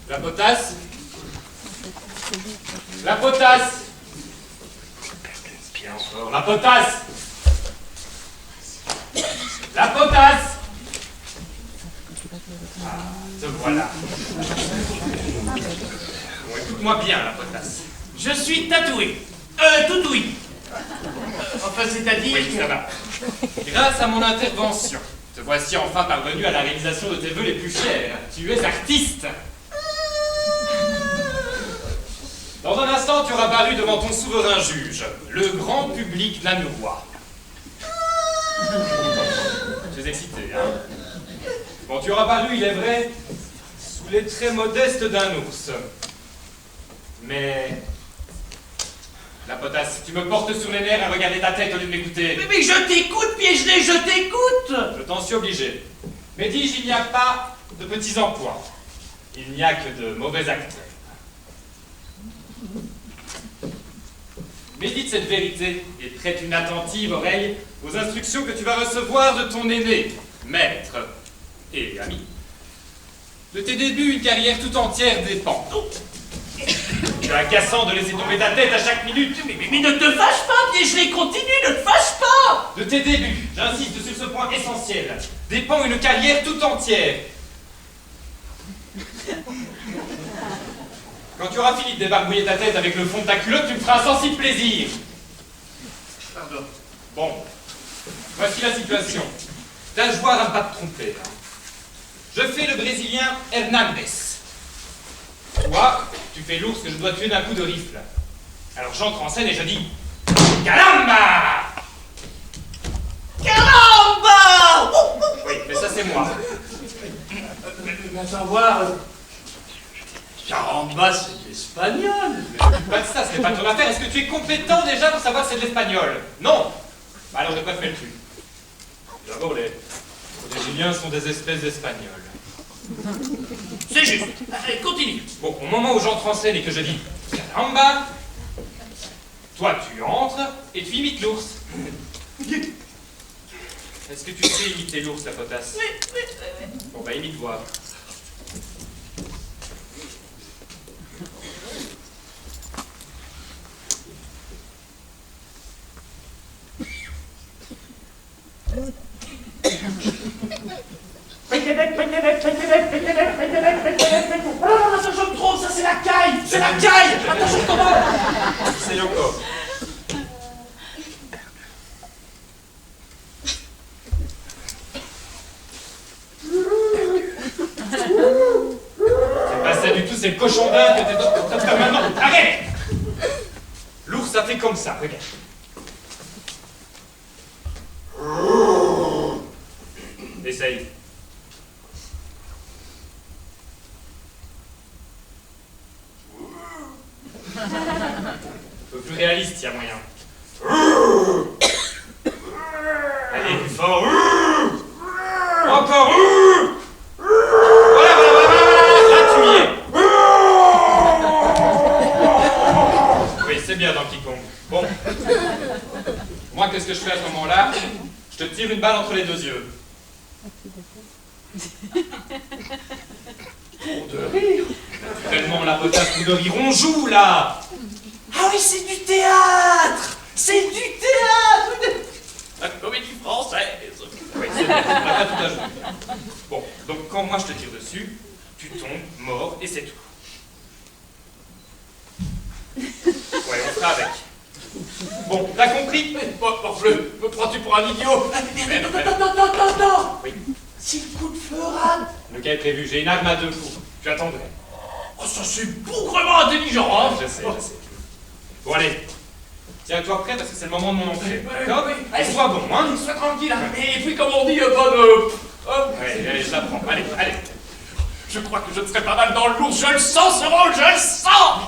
La potasse. La potasse. Bien encore. La potasse. La potasse. Ah, te voilà. Bon, écoute-moi bien, la potasse. Je suis tatoué. Tout oui. Enfin, c'est-à-dire... Oui, ça va. Grâce à mon intervention, te voici enfin parvenu à la réalisation de tes vœux les plus chers. Tu es artiste. Dans un instant, tu auras paru devant ton souverain juge, le grand public namurois. Tu es excité, hein? Bon, tu auras paru, il est vrai, sous les traits modestes d'un ours. Mais... La potasse, tu me portes sur les nerfs à regarder ta tête au lieu de m'écouter. Mais je t'écoute, Piègelet, je t'écoute. Je t'en suis obligé. Mais dis-je, il n'y a pas de petits emplois. Il n'y a que de mauvais acteurs. Médite cette vérité et prête une attentive oreille aux instructions que tu vas recevoir de ton aîné, maître et ami. De tes débuts, une carrière tout entière dépend. C'est agaçant de laisser tomber ta tête à chaque minute. Mais ne te fâche pas, Piègelet, continue, ne te fâche pas. De tes débuts, j'insiste sur ce point essentiel, dépend une carrière tout entière. Quand tu auras fini de débarbouiller ta tête avec le fond de ta culotte, tu me feras un sensible plaisir. Pardon. Bon, voici la situation. Tâche-voir à ne pas te tromper. Je fais le Brésilien Hernandez. Toi, tu fais l'ours que je dois tuer d'un coup de rifle. Alors j'entre en scène et je dis... Caramba! Caramba! Oui, mais ça c'est moi. Mais attends voir... Caramba, c'est de l'espagnol. Pas de ça, ce n'est pas ton affaire. Est-ce que tu es compétent déjà pour savoir que c'est de l'espagnol? Non. Bah alors de quoi te mêles-tu? D'abord, les Brésiliens sont des espèces d'Espagnols. C'est juste. Allez, continue. Bon, au moment où j'entre en scène et que je dis Caramba, toi tu entres et tu imites l'ours. Est-ce que tu sais imiter l'ours, la potasse? Oui. Bon bah imite voir. Attention, je me trompe, ça c'est la caille. C'est la caille. Attention, comment? C'est Yoko. C'est pas ça du tout, c'est le cochon d'Inde que t'es dans... Maintenant, arrête! L'ours, ça fait comme ça, regarde. Essaye. Un peu plus réaliste, il y a moyen. Allez, plus fort. Encore. Voilà, là tu y es. Oui, c'est bien dans King Kong. Bon. Moi, qu'est-ce que je fais à ce moment-là? Je te tire une balle entre les deux yeux. Pour de rire. Tellement la potasse pour de rire, on joue là. Ah oui, c'est du théâtre. C'est du théâtre. La comédie française. Oui, c'est bien, on n'a pas tout à jouer. Bon, donc quand moi je te tire dessus, tu tombes, mort, et c'est tout. Ouais, on fera avec. Bon, t'as compris? Morfleu, me prends-tu pour un idiot? Non. Oui. Si le coup de feu rate. Le cas est prévu, j'ai une arme à 2 coups. Tu attendrais. Oh, ça c'est bougrement intelligent, hein. Je sais. Bon, allez. Tiens-toi prêt parce que c'est le moment de mon entrée. Oui, D'accord? oui. Et sois bon, hein? Sois tranquille, hein. Et puis comme on dit, pas de... Allez, je la prends. Allez. Je crois que je ne serai pas mal dans l'ours, je le sens, ce rôle, je le sens.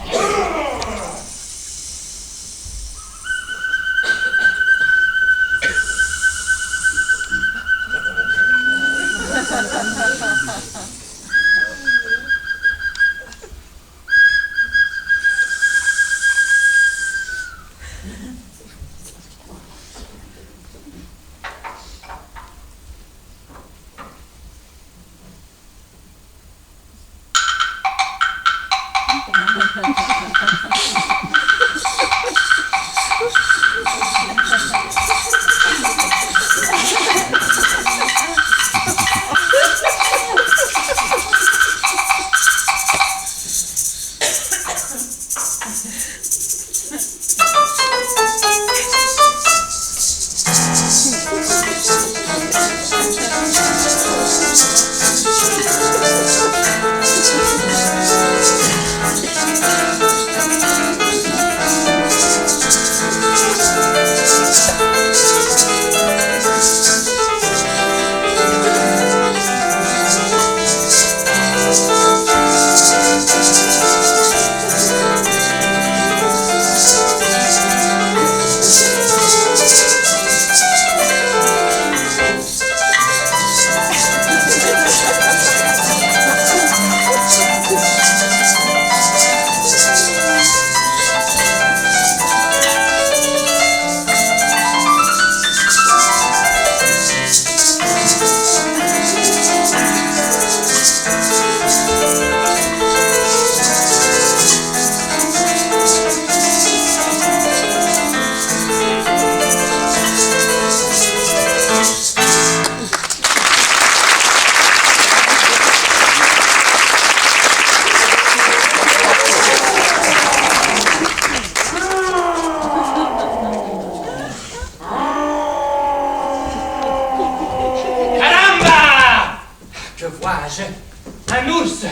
Un ours!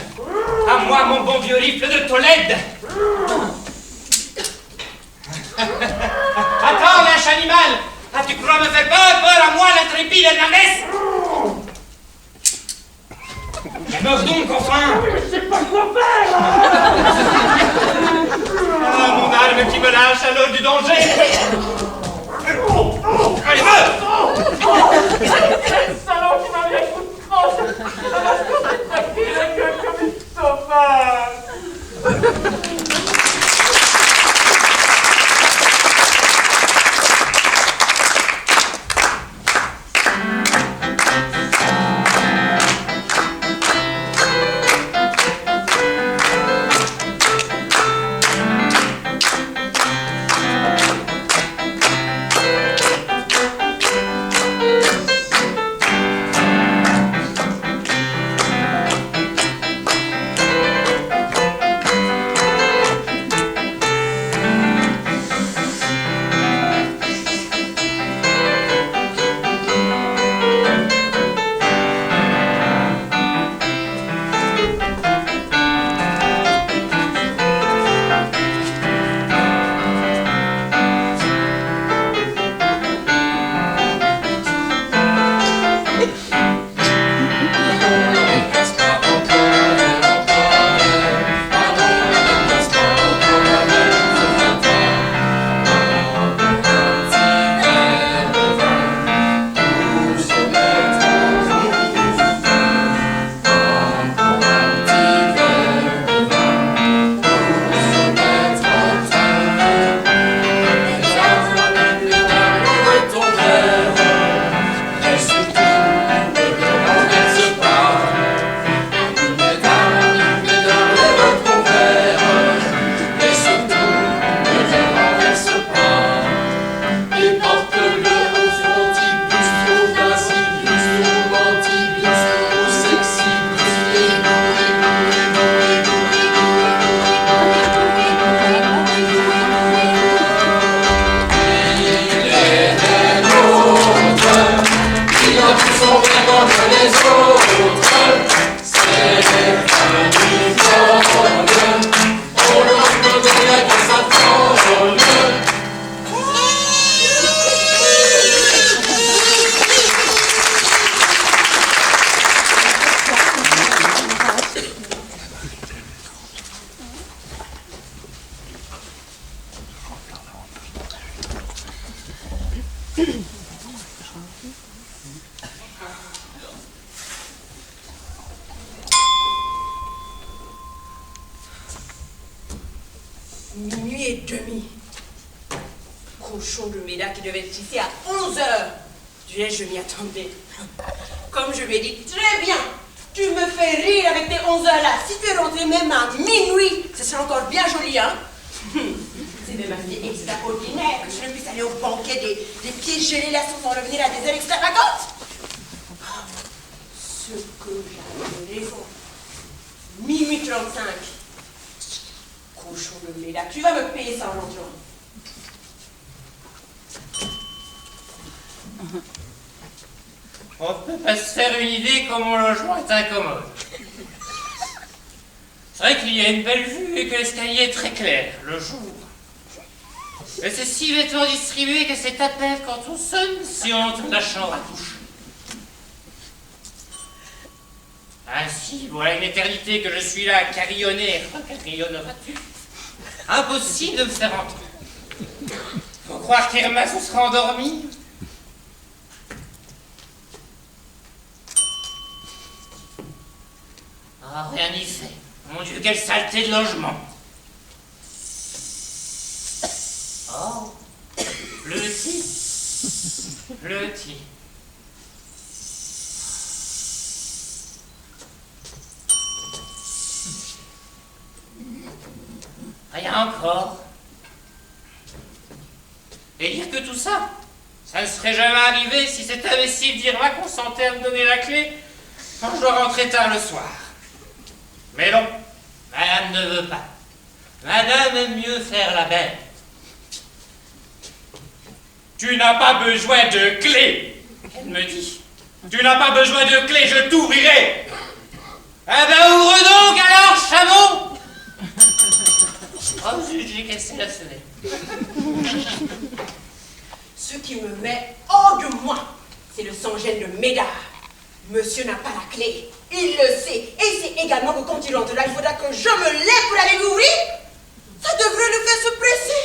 À moi, mon bon vieux rifle de Tolède! Attends, lâche animal! Ah, tu crois me faire peur à moi, l'intrépide Hernandez? Meurs donc, enfin! Je sais pas quoi faire! Ah, mon arme qui me lâche à l'heure du danger! Allez, meurs! Quel salaud qui m'a mis un coup de crosse! Il a pris la gueule comme une sauvage! Minuit et demi. Cochon de Méda qui devait être ici à 11 heures. Je m'y attendais. Comme je lui ai dit, très bien, tu me fais rire avec tes 11 heures là. Si tu es rentré même à minuit, ce serait encore bien joli, hein. C'est même assez extraordinaire que je ne puisse aller au banquet des pieds gelés là sans en revenir à des heures extravagantes. Ce que j'avais raison. Minuit 35. Cochon de Méda, tu vas me payer ça en rentrant. On peut pas se faire une idée comme mon logement est incommode. C'est vrai qu'il y a une belle vue et que l'escalier est très clair, le jour. Mais c'est si vêtement distribué que c'est à peine quand on sonne si on entend la chambre à toucher. Ainsi, voilà une éternité que je suis là à carillonner. Carillonneras-tu? Impossible de me faire entendre. Faut croire qu'Irma se sera endormie. Ah, rien n'y fait. Mon Dieu, quelle saleté de logement. Oh, bleuti. Bleuti. Rien encore. Et dire que tout ça, ça ne serait jamais arrivé si cet imbécile d'Irma consentait à me donner la clé quand je dois rentrer tard le soir. Mais non, madame ne veut pas. Madame aime mieux faire la belle. Tu n'as pas besoin de clé, elle me dit. Tu n'as pas besoin de clé, je t'ouvrirai. Ah ben ouvre donc alors, chameau. Oh zut, j'ai cassé la sonnette. Ce qui me met hors de moi, c'est le sang-gêne de Médard. Monsieur n'a pas la clé, il le sait. Et il sait également que quand il rentre là, il faudra que je me lève pour aller l'ouvrir. Ça devrait le faire se presser.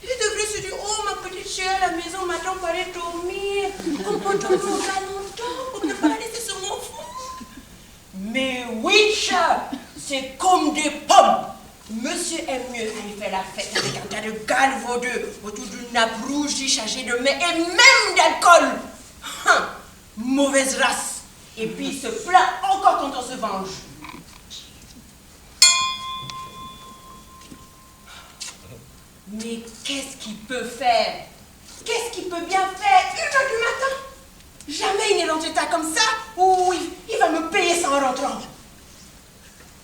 Il devrait se dire, oh ma petite chère, la maison m'attend pour aller dormir. On peut dormir là longtemps pour ne pas la laisser sur mon front. Mais oui, chat, c'est comme des pommes. Monsieur aime mieux aller faire la fête avec un tas de galvaudeux autour d'une nappe rougie chargée de mets et même d'alcool. Mauvaise race. Et puis il se plaint encore quand on se venge. Mais qu'est-ce qu'il peut faire? Qu'est-ce qu'il peut bien faire? 1h du matin? Jamais il n'est rentré tard comme ça. Ou il va me payer ça en rentrant.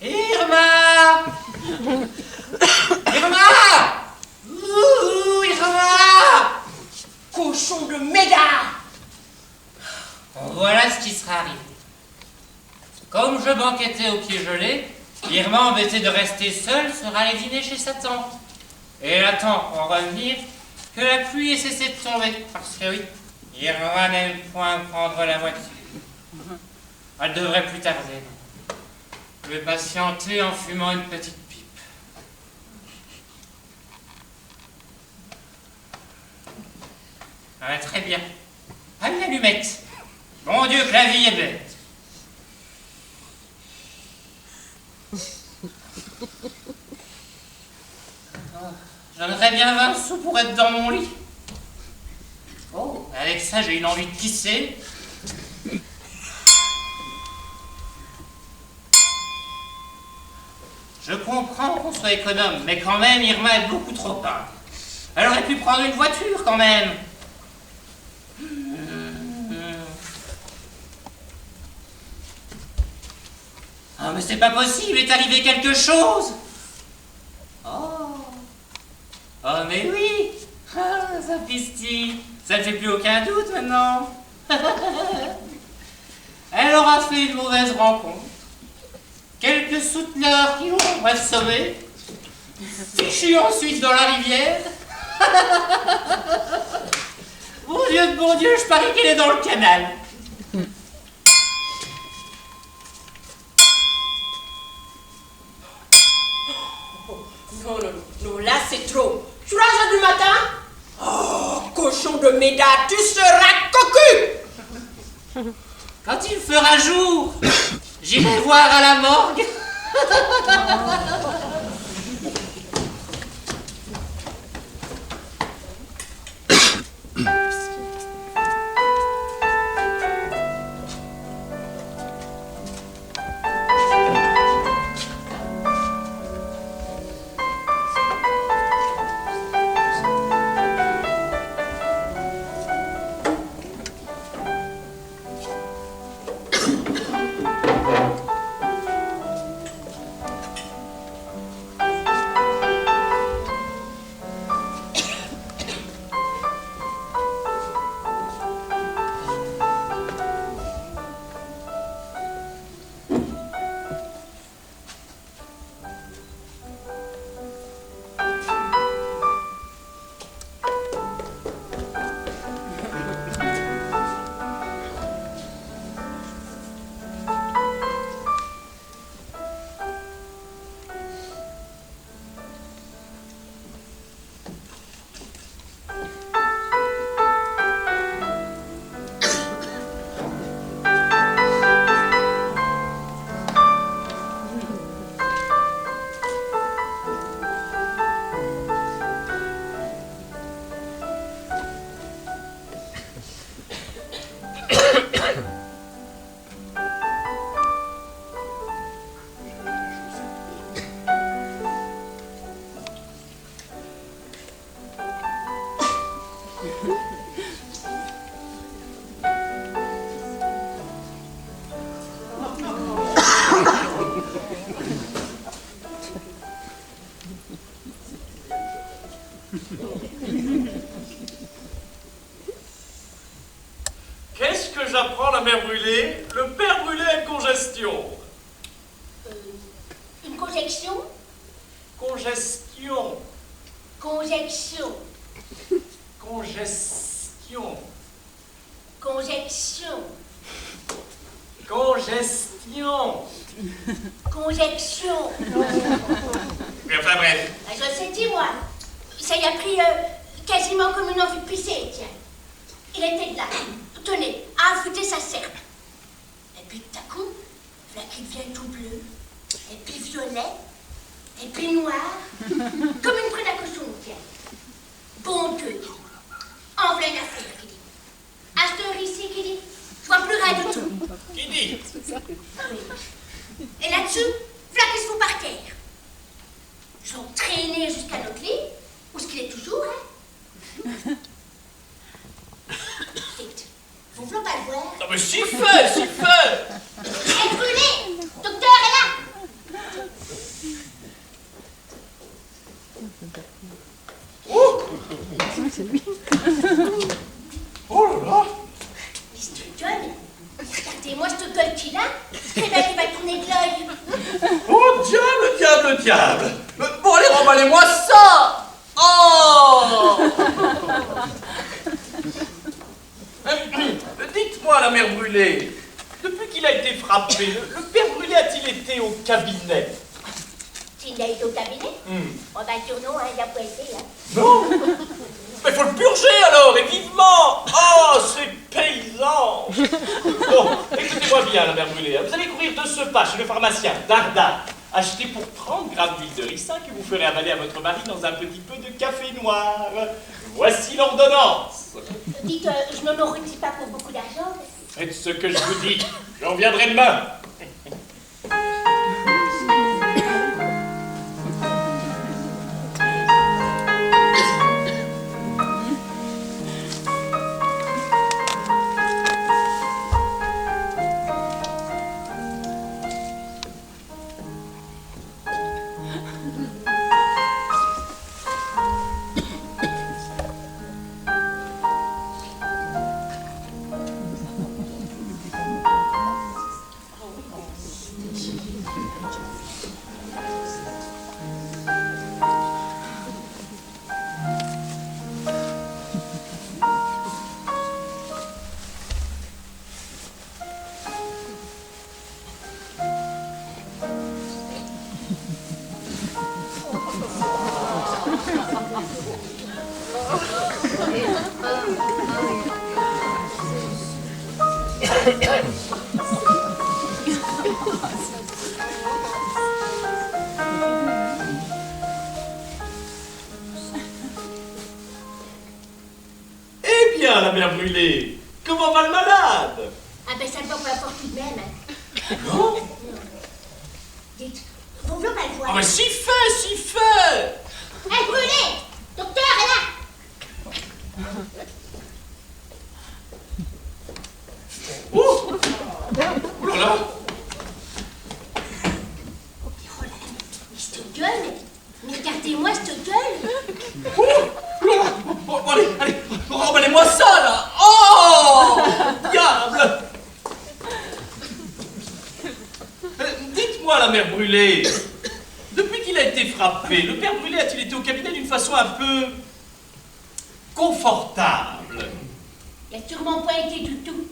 Irma! Irma! Ouh, Irma! Cochon de Médard! Voilà ce qui sera arrivé. Comme je banquetais au pied gelé, Irma, embêtée de rester seule, sera allée dîner chez sa tante. Et elle attend pour en revenir que la pluie ait cessé de tomber. Parce que oui, Irma n'aime point prendre la voiture. Elle devrait plus tarder. Je vais patienter en fumant une petite pipe. Ah, très bien. Pas une allumette. Mon Dieu, que la vie est bête. J'en aurais bien 20 sous pour être dans mon lit. Oh, avec ça, j'ai une envie de pisser. Je comprends qu'on soit économe, mais quand même, Irma est beaucoup trop pâle. Elle aurait pu prendre une voiture, quand même. Ah, mais c'est pas possible, il est arrivé quelque chose. Oh. Oh, mais oui. Ah, ça pistille. Ça ne fait plus aucun doute, maintenant. Elle elle aura fait une mauvaise rencontre. Quelques souteneurs qui l'auront assommée, fichus ensuite dans la rivière. Bon Dieu, je parie qu'elle est dans le canal. Non, là c'est trop. Tu rages du matin? Oh, cochon de Médard, tu seras cocu! Quand il fera jour, j'irai voir à la morgue. Qu'est-ce que j'apprends la mère Brûlée? Le père Brûlé a une congestion. Une conjection? Congestion. Conjection. Congestion. Conjection. Congestion. Conjection. Mais enfin bref. Ah, je le sais, dis-moi. Ça y a pris quasiment comme une envie de pisser, tiens. Il était là, tenez, à affûter sa serpe. Et puis tout à coup, voilà qu'il devient tout bleu, et puis violet, et puis noir, comme une prune à cochon, tiens. Bon Dieu, en pleine affaire, qui dit. Acheteur ici, qui dit, je vois plus rien du tout. Qui dit? Oui. Et là-dessus, voilà qu'il se fout par terre. Ils l'ont traîné jusqu'à notre lit, où ce qu'il est toujours, hein. Vite, vous voulez pas le voir? Non mais si fait, si fait. Elle est brûlée! Docteur est là! Oh, oh là là. Mais cette gueule, regardez-moi cette gueule qu'il a, très bien qu'il va tourner de l'œil. Oh diable, diable, diable. Bon allez, remballez-moi ça. Oh. Dites-moi la mère Brûlée, depuis qu'il a été frappé, le père Brûlé a-t-il été au cabinet? S'il a été au cabinet? Oh ben sûr non, hein, il a pas été, hein. Non. Mais faut le purger alors, et vivement. Oh, ces paysans. Bon, écoutez-moi bien la mère Brûlée, vous allez courir de ce pas chez le pharmacien, Darda. Achetez pour 30 grammes d'huile de ricin que vous ferez avaler à votre mari dans un petit peu de café noir. Voici l'ordonnance. Dites, je ne me retire pas pour beaucoup d'argent. Faites ce que je vous dis, je reviendrai demain. Eh bien, la mère brûlée, comment va le malade? Ah ben ça ne va pas fort tout de même. Hein. Non? Dites, vous voulez pas le voir? Ah mais si fait, si fait! Hé, brûlé! Docteur, est là! Oh! Oh là là! Oh là là, mais cette gueule! Mais regardez-moi cette gueule! Oh là là! Bon, allez, allez, remballez-moi ça là! Oh! Diable! Dites-moi, la mère brûlée, depuis qu'il a été frappé, le père brûlé a-t-il été au cabinet d'une façon un peu confortable? Il n'a sûrement pas été du tout.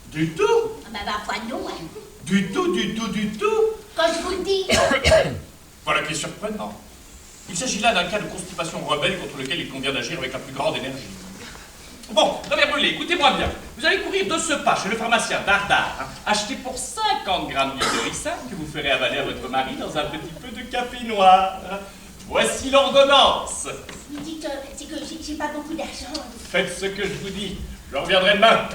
Du tout? Ah bah parfois non, hein. Du tout, du tout, du tout? Quand je vous le dis. Voilà qui est surprenant. Il s'agit là d'un cas de constipation rebelle contre lequel il convient d'agir avec la plus grande énergie. Bon, la mère brûlée, écoutez-moi bien. Vous allez courir de ce pas chez le pharmacien Dardar, acheter pour 50 grammes d'huile de ricin que vous ferez avaler à votre mari dans un petit peu de café noir. Voici l'ordonnance. Vous dites, c'est que j'ai pas beaucoup d'argent. Faites ce que je vous dis. Je reviendrai demain.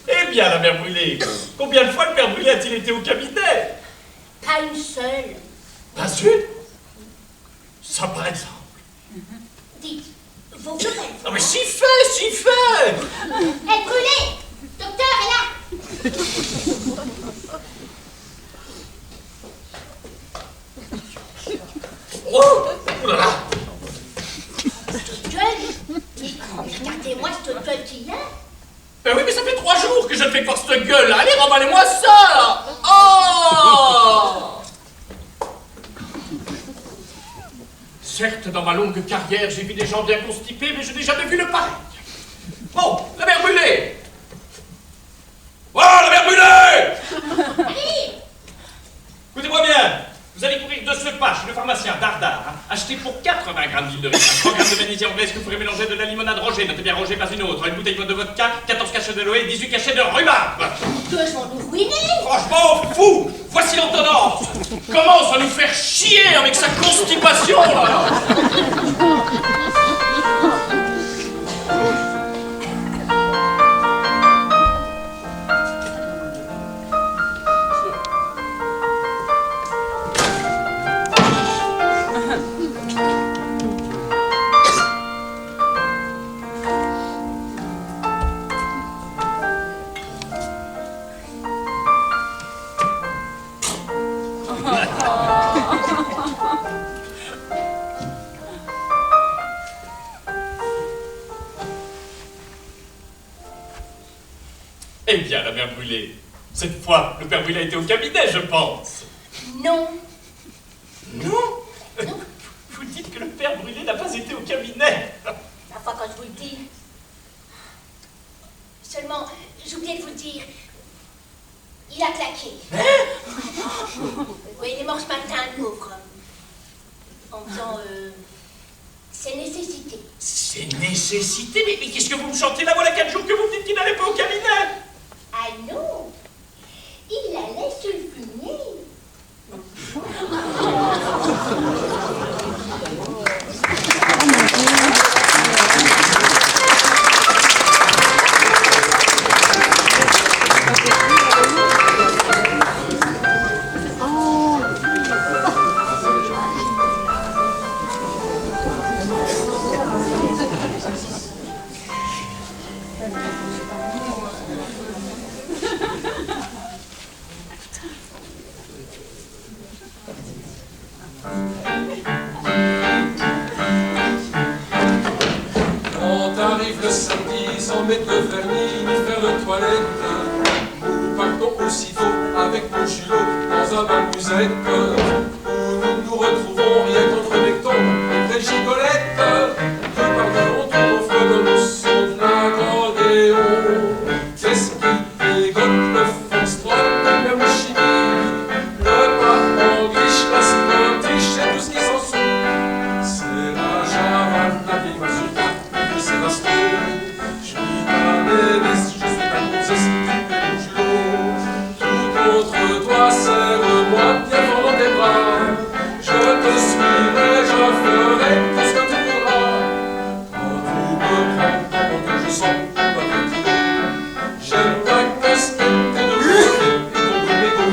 Eh bien, la mère brûlée, combien de fois le père brûlé a-t-il été au cabinet? Pas une seule. Pas une? Ça, par exemple. Dites, vous voulez pas le Ah voir? mais si fait, si fait! Hé, brûlé! Docteur, est là! Oh! Oh là là! Cette gueule! Mais regardez-moi cette gueule qu'il a! Ben oui, mais ça fait 3 jours que je ne fais que voir cette gueule là. Allez, remballez-moi ça là! Oh! Certes, dans ma longue carrière, j'ai vu des gens bien constipés, mais je n'ai jamais vu le pareil. Bon, la mère brûlée! Oh, la mère brûlée! Allez! Écoutez-moi bien, vous allez courir de ce pas chez le pharmacien Dardar, acheter pour 80 grammes d'huile de ricin, 100 grammes de magnésie anglaise que vous ferez mélanger de la limonade Roger, notez bien Roger, pas une autre, une bouteille de vodka, 14 cachets de Loé, 18 cachets de rhubarbe. Que je vais nous ruiner! Franchement, fou! Voici l'ordonnance! Commence à nous faire chier avec sa constipation, là! Eh bien, la mère brûlée, cette fois, le père brûlé a été au cabinet, je pense. Non! Non? Vous dites que le père brûlé n'a pas été au cabinet. La fois quand je vous le dis. Seulement, j'oubliais de vous le dire. Il a claqué. Oui, il est mort ce matin, le pauvre. En faisant ses nécessités. C'est nécessité, mais qu'est-ce que vous me chantez là? Voilà 4 jours que vous me dites qu'il n'allait pas au cabinet. Ah non! Il allait se fumer. la Balmusette, où nous nous retrouvons rien qu'entre Necton et vraies gigolettes. Que parlons tout au feu de nos sons de l'accordéon. Qu'est-ce qui dégote le foxtrot, le mouchini, le pas en guiche, la spotiche et tout ce qui s'en suit. C'est la javane, la vieille mazurka, c'est l'astro. Je suis ta bénisse, je suis ta gonzesse, tu es mon julot. Tout contre toi, serre-moi bien fort dans tes bras. Je te suivrai, je ferai tout ce que tu voudras. Quand tu me prends, pendant que je sens ma vertigo, j'aime ta casquette, tes deux roues et ton brumégo.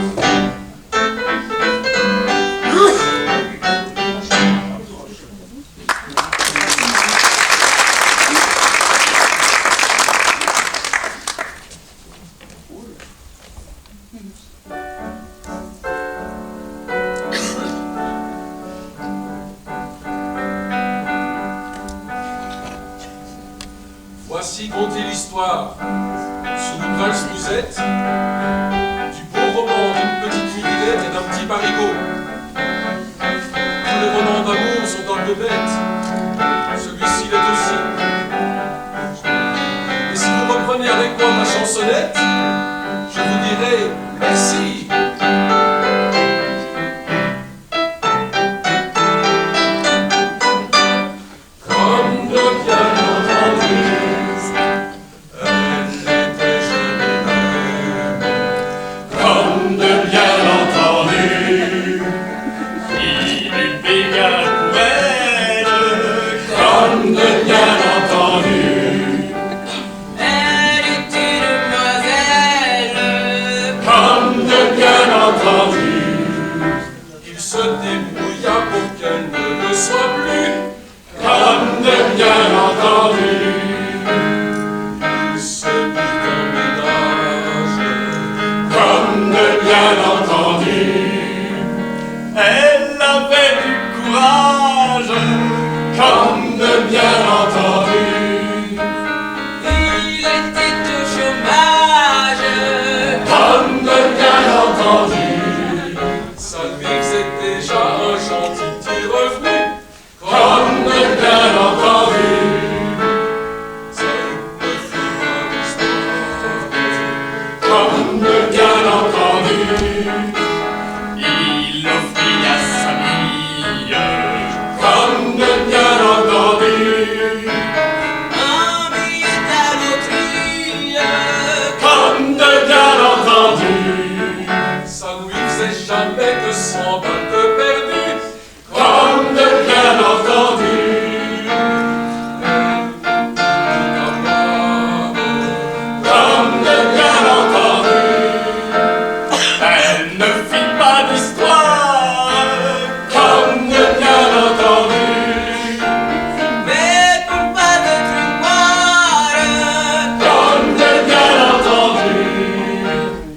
Voici conter l'histoire, sous une valse musette, du beau roman d'une petite midinette et d'un petit barigot. Tous les romans d'amour sont un peu bêtes, celui-ci l'est aussi. Et si vous reprenez avec moi ma chansonnette, je vous dirai merci. Comme de bien entendu, comme de bien entendu, il eut béguin pour elle, comme de bien entendu, Elle était demoiselle. comme de bien entendu, il se débrouilla pour qu'elle ne le soit plus. comme de bien entendu, Il se mit en ménage. comme de bien entendu, elle avait du courage, comme de bien entendu. Il était au chômage. Comme de bien entendu, Ça lui faisait déjà un gentil petit revenu. comme de bien entendu, Ça ne fut pas l'histoire. comme de bien entendu, il offrit à sa fille, comme de bien entendu, Un billet à loterie. comme de bien entendu, Ça lui faisait jamais que 100 balles de perdu. comme de bien entendu, comme de bien entendu, elle ne fit pas d'histoire, comme de bien entendu, Mais pour pas de trimoire. comme de bien entendu,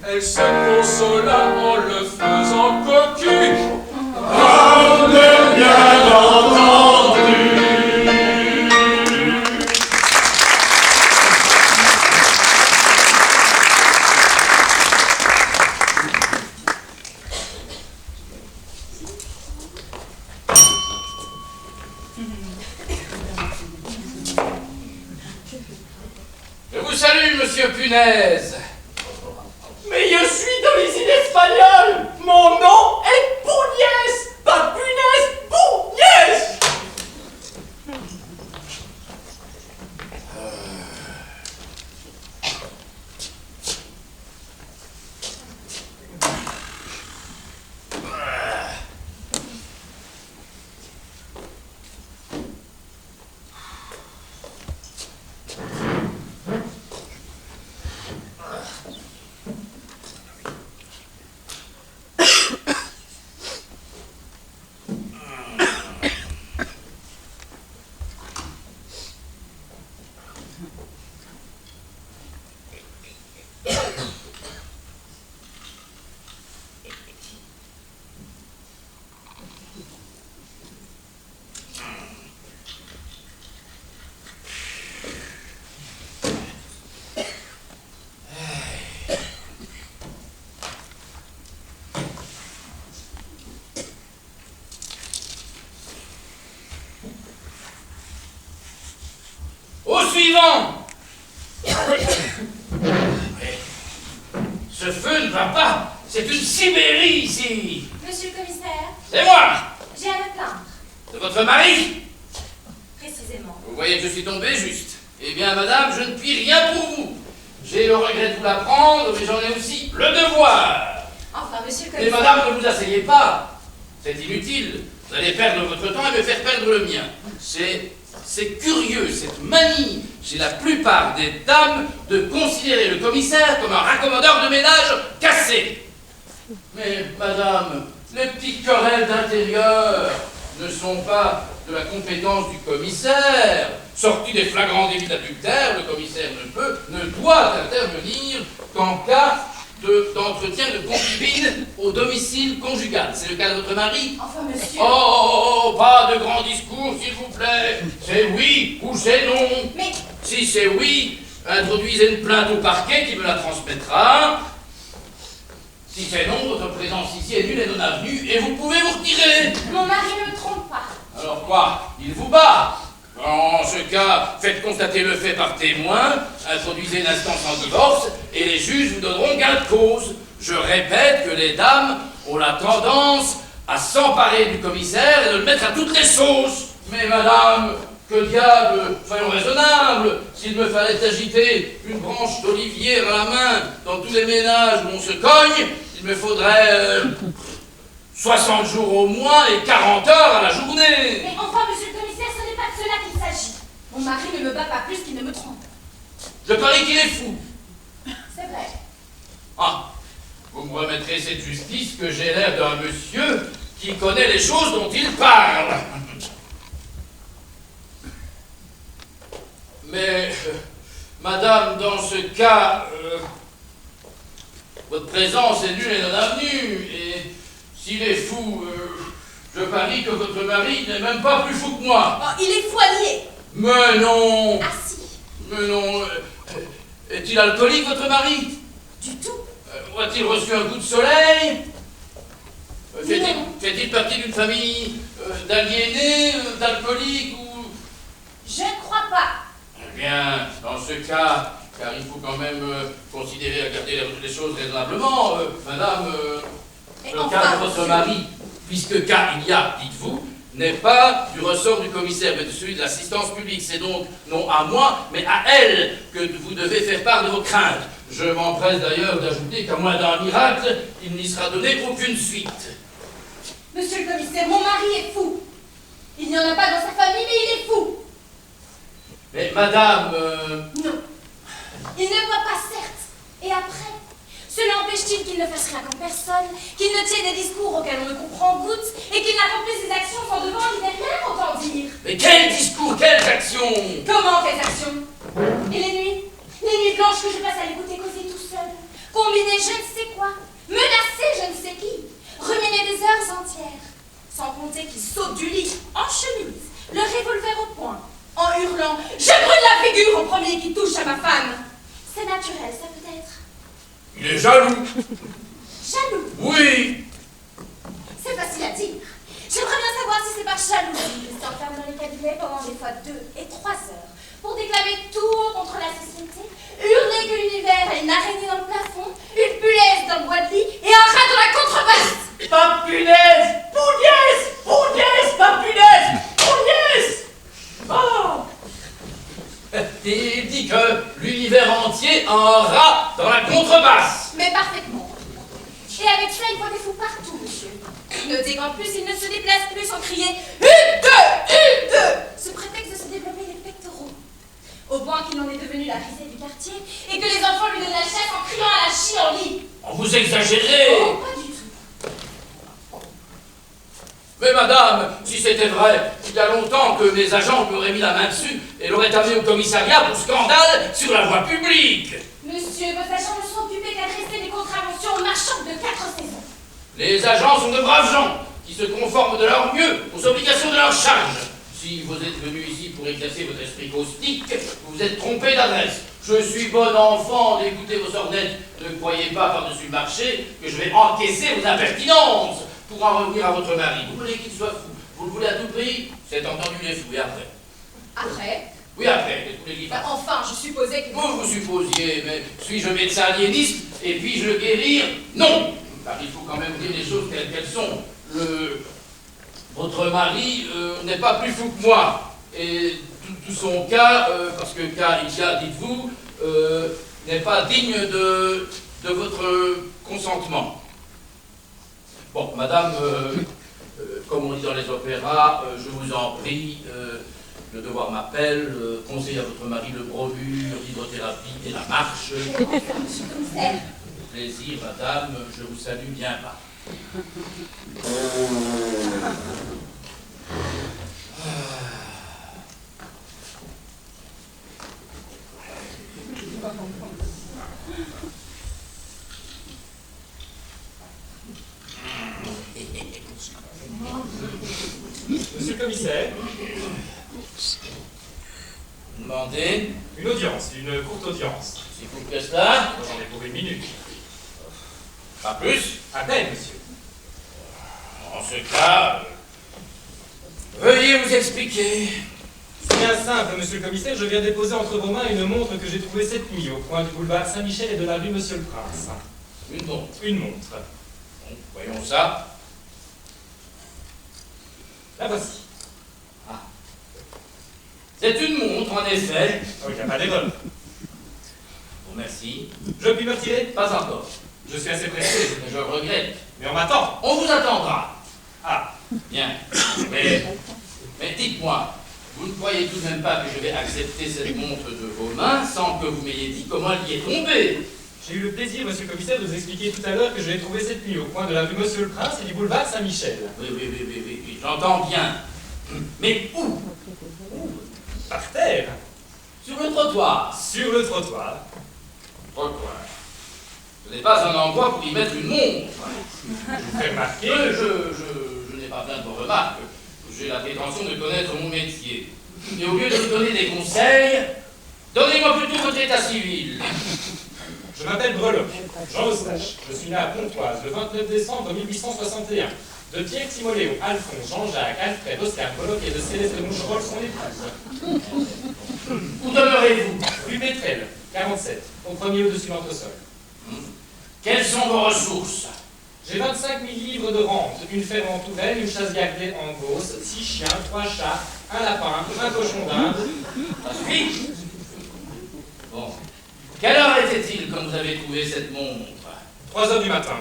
Elle se consola en le faisant cocu. comme de bien entendu. Je vous salue, monsieur Punaise. Mais je suis d'origine espagnole. Mon nom est Pugnès, pas Punaise, Pugnès. Sibérie ici? Monsieur le commissaire, C'est moi! j'ai à me plaindre. De votre mari? Précisément. Vous voyez que je suis tombé juste. Eh bien, madame, je ne puis rien pour vous. J'ai le regret de vous l'apprendre, mais j'en ai aussi le devoir. Enfin, monsieur le Mais commissaire... madame, ne vous asseyez pas. C'est inutile. Vous allez perdre votre temps et me faire perdre le mien. C'est curieux, cette manie chez la plupart des dames de considérer le commissaire comme un raccommodeur de ménage cassé. Mais, madame, les petites querelles d'intérieur ne sont pas de la compétence du commissaire. Sorti des flagrants délits d'adultère, le commissaire ne doit intervenir qu'en cas d'entretien de concubine au domicile conjugal. C'est le cas de votre mari? Enfin, monsieur... Oh, pas de grands discours, s'il vous plaît. C'est oui ou c'est non. Mais... Si c'est oui, introduisez une plainte au parquet qui me la transmettra. Si c'est non, votre présence ici est nulle et non avenue et vous pouvez vous retirer. Mon mari ne me trompe pas. Alors quoi? Il vous bat? En ce cas, faites constater le fait par témoin, introduisez une instance en divorce et les juges vous donneront gain de cause. Je répète que les dames ont la tendance à s'emparer du commissaire et de le mettre à toutes les sauces. Mais madame, que diable, soyons raisonnables. S'il me fallait agiter une branche d'olivier à la main dans tous les ménages où on se cogne, il me faudrait 60 jours au moins et 40 heures à la journée. Mais enfin, monsieur le commissaire, ce n'est pas de cela qu'il s'agit. Mon mari ne me bat pas plus qu'il ne me trompe. Je parie qu'il est fou. C'est vrai. Ah, vous me remettrez cette justice que j'ai l'air d'un monsieur qui connaît les choses dont il parle. Mais, madame, dans ce cas, votre présence est nulle et non avenue, et s'il est fou, je parie que votre mari n'est même pas plus fou que moi. Oh, il est foilier. Mais non. Ah si. Mais non. Est-il alcoolique, votre mari? Du tout. A-t-il reçu un coup de soleil? Non. Fait-il partie d'une famille d'aliénés, d'alcooliques ou... Je ne crois pas. Eh bien, dans ce cas, car il faut quand même considérer à garder les choses raisonnablement, madame, Mais le enfin, cas de votre monsieur- mari, puisque cas il y a, dites-vous, n'est pas du ressort du commissaire, mais de celui de l'assistance publique. C'est donc non à moi, mais à elle que vous devez faire part de vos craintes. Je m'empresse d'ailleurs d'ajouter qu'à moins d'un miracle, il n'y sera donné aucune suite. Monsieur le commissaire, mon mari est fou. Il n'y en a pas dans sa famille, mais il est fou. Mais madame... Non. Il ne boit pas, certes. Et après, cela empêche-t-il qu'il ne fasse rien comme personne, qu'il ne tienne des discours auxquels on ne comprend goutte, et qu'il n'accomplisse ses actions sans devant ni derrière, autant dire. Mais quel discours, quelles actions? Comment quelles actions? Et les nuits blanches que je passe à l'écouter causer tout seul, combiner je ne sais quoi, menacer je ne sais qui, ruminer des heures entières, sans compter qu'il saute du lit, en chemise, le revolver au poing, en hurlant « Je brûle la figure au premier qui touche à ma femme !» C'est naturel, ça peut-être. Il est jaloux. Jaloux, Oui. c'est facile à dire. J'aimerais bien savoir si c'est par jalousie qu'il s'enferme dans les cabinets pendant des fois 2 et 3 heures pour déclamer tout haut contre la société, hurler que l'univers a une araignée dans le plafond, une punaise dans le bois de lit et un rat dans la contrebasse. Pas punaise! Punaise! Punaise! Pas punaise! Punaise! Oh! Il dit que l'univers entier a un rat dans la contrebasse. Mais parfaitement. Et avec ça, il voit des fous partout, monsieur. Notez qu'en plus, il ne se déplace plus sans crier « Une, deux !» sous prétexte de se développer les pectoraux. Au point qu'il en est devenu la risée du quartier et que les enfants lui donnent la chasse en criant à la chie en lit. Oh, vous exagérez. Oh, pas du tout. Mais madame, si c'était vrai, il y a longtemps que mes agents lui auraient mis la main dessus et l'auraient amené au commissariat pour scandale sur la voie publique. Monsieur, vos agents ne sont occupés qu'à dresser des contraventions aux marchands de 4 saisons. Les agents sont de braves gens qui se conforment de leur mieux aux obligations de leur charge. Si vous êtes venu ici pour exercer votre esprit caustique, vous vous êtes trompé d'adresse. Je suis bon enfant d'écouter vos sornettes. Ne croyez pas par-dessus le marché que je vais encaisser vos impertinences. Pour en revenir à votre mari, vous voulez qu'il soit fou. Vous le voulez à tout prix. C'est entendu, il est fou. Et après? Après? Oui, après, qu'est-ce que vous voulez qu'il fasse? Enfin, je supposais que... Vous supposiez, mais suis-je médecin aliéniste et puis-je le guérir? Non! car il faut quand même dire les choses telles qu'elles sont. Votre mari n'est pas plus fou que moi. Et tout son cas, parce que Ika, dites-vous, n'est pas digne de votre consentement. Bon, madame, comme on dit dans les opéras, je vous en prie, le devoir m'appelle, conseille à votre mari le bromure, l'hydrothérapie et la marche. Monsieur le commissaire. Plaisir, madame, je vous salue bien bas. Monsieur le commissaire, Vous demandez, une audience, une courte audience. si vous plaît cela, J'en ai pour 1 minute. pas plus. À peine, monsieur. En ce cas, veuillez vous expliquer. C'est bien simple, monsieur le commissaire, je viens déposer entre vos mains une montre que j'ai trouvée cette nuit au coin du boulevard Saint-Michel et de la rue Monsieur le Prince. Une montre. Une montre. Bon, voyons ça. La voici. C'est une montre, en effet. Oh, il n'y a pas d'erreur. Bon, merci. Je puis me retirer? Pas encore. Je suis assez pressé. Mais je regrette. Mais on m'attend. On vous attendra. Ah, Bien. Mais dites-moi, vous ne croyez tout de même pas que je vais accepter cette montre de vos mains sans que vous m'ayez dit comment elle y est tombée? j'ai eu le plaisir, monsieur le commissaire, de vous expliquer tout à l'heure que je l'ai trouvée cette nuit au coin de la rue Monsieur le Prince et du boulevard Saint-Michel. Oui, j'entends bien. Mais où? Par terre, Sur le trottoir. sur le trottoir. Trottoir. Ce n'est pas un endroit pour y mettre une montre. Je vous fais remarquer. Je n'ai pas besoin de vos remarques. J'ai la prétention de connaître mon métier. Et au lieu de vous donner des conseils, donnez-moi plutôt votre état civil. Je m'appelle Breloque, Jean Eustache. Je suis né à Pontoise le 29 décembre 1861. De Pierre Timoléo, Alphonse, Jean-Jacques, Alfred, Oscar Breloque et de Céleste Moucherolles, son épouse. Où demeurez-vous? Rue Pétrel, 47, au premier au-dessus de l'entresol. Quelles sont vos ressources? J'ai 25 000 livres de rente, une ferme en Touraine, une chasse gardée en Beauce, 6 chiens, 3 chats, un lapin, un cochon d'Inde. Ça suffit? Bon. Quelle heure était-il quand vous avez trouvé cette montre? 3 heures du matin.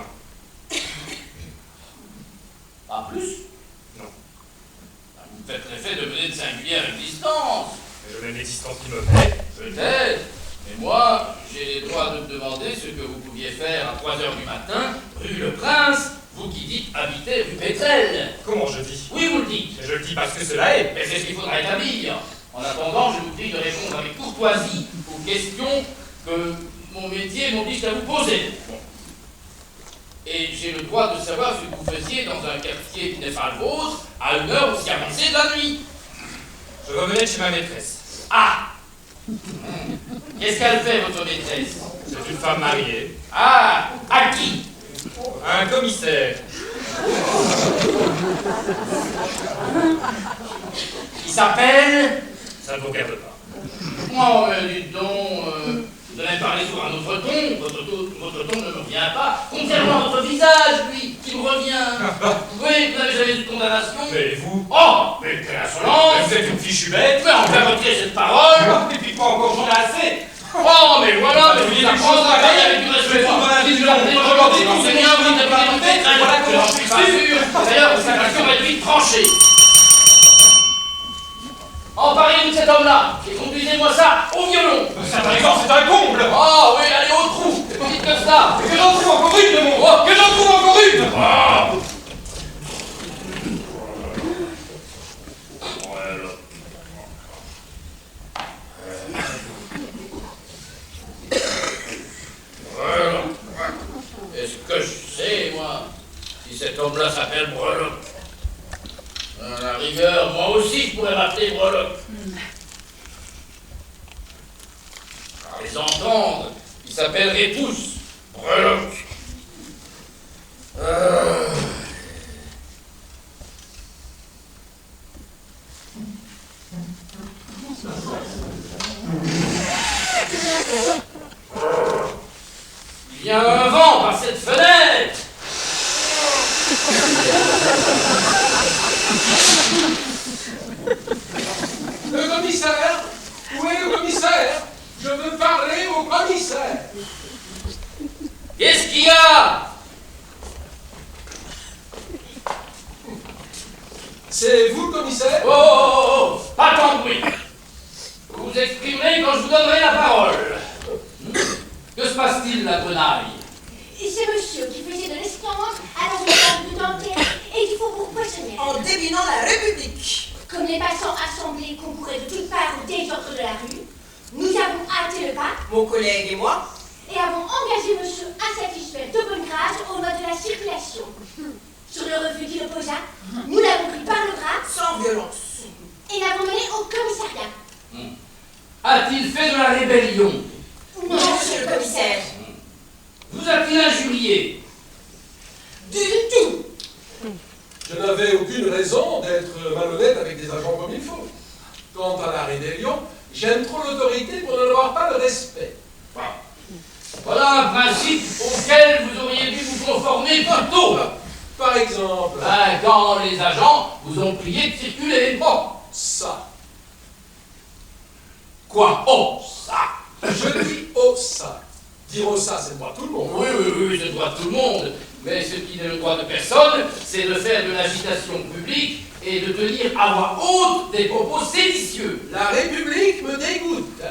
Pas plus? Non. Vous me faites l'effet de mener de singulière existence. Mais je mène l'existence qui me plaît. Peut-être. Mais moi, j'ai le droit de me demander ce que vous pouviez faire à 3 heures du matin, rue Le Prince, vous qui dites habiter rue Pétrel. Comment je dis? Oui, vous le dites. Je le dis parce que cela est. Mais c'est ce qu'il faudra établir. En attendant, je vous prie de répondre avec courtoisie aux questions que mon métier m'oblige à vous poser. Bon. Et j'ai le droit de savoir ce que vous faisiez dans un quartier qui n'est pas le vôtre, à une heure aussi avancée de la nuit. Je revenais de chez ma maîtresse. Ah! Qu'est-ce qu'elle fait, votre maîtresse? C'est une femme mariée. Ah! À qui? Un commissaire. Il s'appelle? Ça ne vous regarde pas. Oh, mais dites donc, vous allez parler sur un autre ton. Votre ton ne me revient pas. Contrairement à votre visage, lui, qui me revient. Oui, vous n'avez jamais eu de condamnation. Mais vous? Oh, mais quelle insolence! Vous êtes une fichue bête. Mais on fait retirer cette parole. Et puis pas encore, j'en ai assez. Oh, mais voilà, mais vous vous dites une apprendre chose à pareille, parler avec du respect. je vais tout dans la Si vie, je leur dis aujourd'hui, je c'est vais bien, tout vous dans n'êtes la pas vie, fait. voilà comment J'en je suis suis pas sûr. D'ailleurs, cette question va être vite tranchée. Emparez-vous de cet homme-là et conduisez-moi ça au violon. Ça, par exemple, c'est un comble. Oh, oui, allez au trou. C'est plus vite que ça. Que j'en trouve encore une de mon. Oh. Que j'en trouve encore une. Ah. Est-ce que je sais, moi, si cet homme-là s'appelle Breloque? À la rigueur, moi aussi, je pourrais m'appeler Breloque. À les entendre, il s'appellerait tous Breloque. Il y a un vent par cette fenêtre. Le commissaire? Où est le commissaire? Je veux parler au commissaire. Qu'est-ce qu'il y a? C'est vous le commissaire? Oh, oh, oh, oh, pas tant de bruit. Vous vous exprimerez quand je vous donnerai la parole. Que se passe-t-il, la grenaille? C'est monsieur qui faisait de l'esclandre à l'hôpital du dentaire et du faubourg poissonnière. En déminant la République. Comme les passants assemblés concouraient de toutes parts au désordre de la rue, nous avons hâté le pas Mon collègue et moi. et avons engagé monsieur insatisfait de bonne grâce au mode de la circulation. Sur le refus qu'il opposa, nous l'avons pris par le bras Sans violence. et l'avons mené au commissariat. A-t-il fait de la rébellion? Non, monsieur le commissaire. Vous a-t-il injurié? Du tout. Je n'avais aucune raison d'être malhonnête avec des agents comme il faut. Quant à la rébellion, j'aime trop l'autorité pour ne avoir pas de respect. Voilà un principe auquel vous auriez dû vous conformer plus tôt. Par exemple, Quand les agents vous ont prié de circuler. oh, ça. Quoi? Oh, ça. Je dis oh ça. Dire oh ça, c'est pas tout le monde. Oui, oui, oui, c'est le droit de tout le monde. Mais ce qui n'est le droit de personne, c'est de faire de l'agitation publique et de tenir à voix haute des propos séditieux. La République me dégoûte.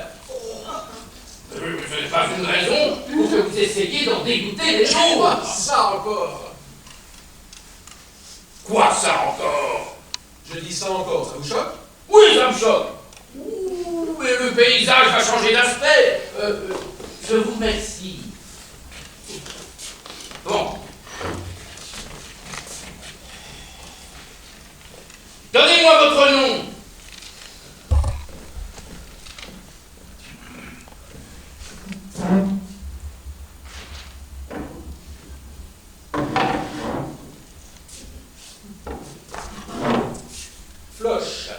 Ce n'est pas une raison pour que vous essayiez d'en dégoûter les gens. Quoi, ça encore? Quoi ça encore? Je dis ça encore, ça vous choque? Oui, ça me choque. Ouh, mais le paysage va changer d'aspect. Je vous remercie. Bon. Donnez-moi votre nom. Floche.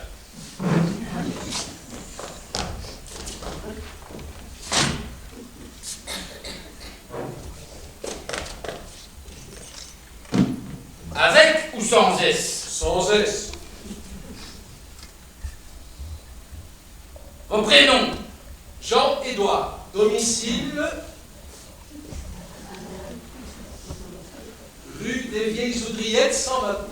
Avec ou sans S? Sans S. Vos prénoms? Jean-Édouard. Domicile. Rue des Vieilles Oudriettes, 129.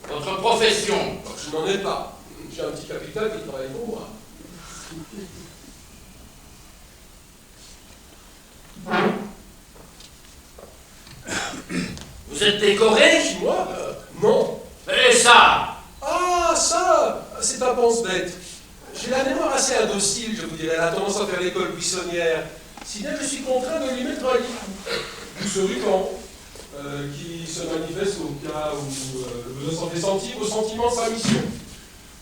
Votre profession? Je n'en ai pas. J'ai un petit capital qui travaille pour moi. Vous êtes décoré? Moi? Non. Et ça? Ah, ça, c'est un pense-bête. J'ai la mémoire assez indocile, je vous dirais. Elle a tendance à faire l'école buissonnière. Si bien que je suis contraint de lui mettre un livre. D'où ce ruban, qui se manifeste au cas où le besoin s'en fait sentir au sentiment de sa mission.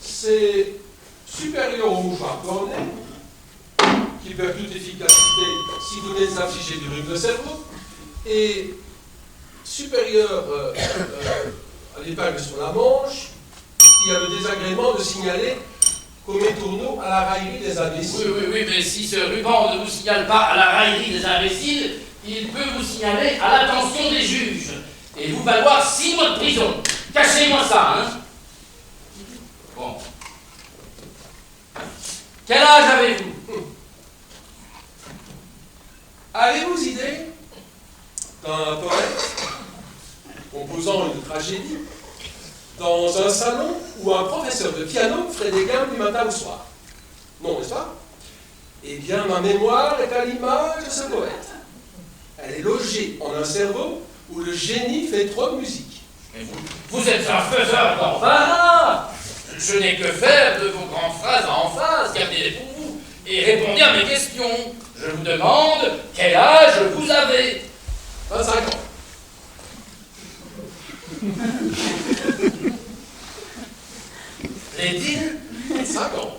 C'est supérieur au mouchoir cornet, qui perd toute efficacité si vous les affichez du rhume de cerveau, et supérieur à l'épingle sur la manche, qui a le désagrément de signaler qu'au métourneau à la raillerie des imbéciles. Oui, oui, oui, mais si ce ruban ne vous signale pas à la raillerie des imbéciles, il peut vous signaler à l'attention des juges et vous valoir 6 mois de prison. Cachez-moi ça, hein? Bon. Quel âge avez-vous? Avez-vous idée d'un poète composant une tragédie dans un salon où un professeur de piano ferait des gammes du matin au soir? Non, n'est-ce pas? Eh bien, ma mémoire est à l'image de ce poète. Elle est logée en un cerveau où le génie fait trop de musique. Mais vous êtes un faiseur d'embarras. Je n'ai que faire de vos grandes phrases en phase, gardez-les pour vous, et répondez à mes questions. Je vous demande quel âge vous avez? 25 ans. Plaît-il? 25 ans.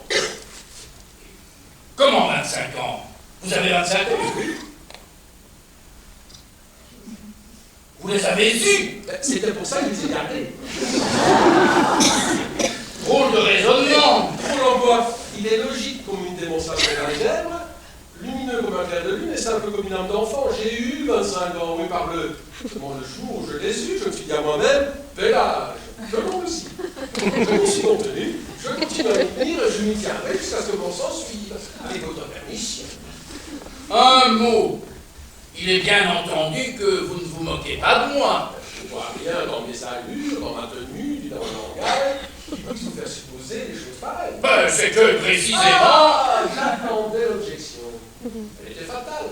Comment 25 ans? Vous avez 25 ans? Vous les avez eus? C'était pour ça que je les ai gardés. Drôle de Je m'y suis contenu, je continue à m'y tenir, je m'y tiendrai jusqu'à ce que mon sang suive, avec votre permission. Un mot. Il est bien entendu que vous ne vous moquez pas de moi. Je ne vois rien dans mes allures, dans ma tenue, dans mon langage, qui puisse vous faire supposer des choses pareilles. Ben, c'est que précisément... Ah, j'attendais l'objection. Elle était fatale.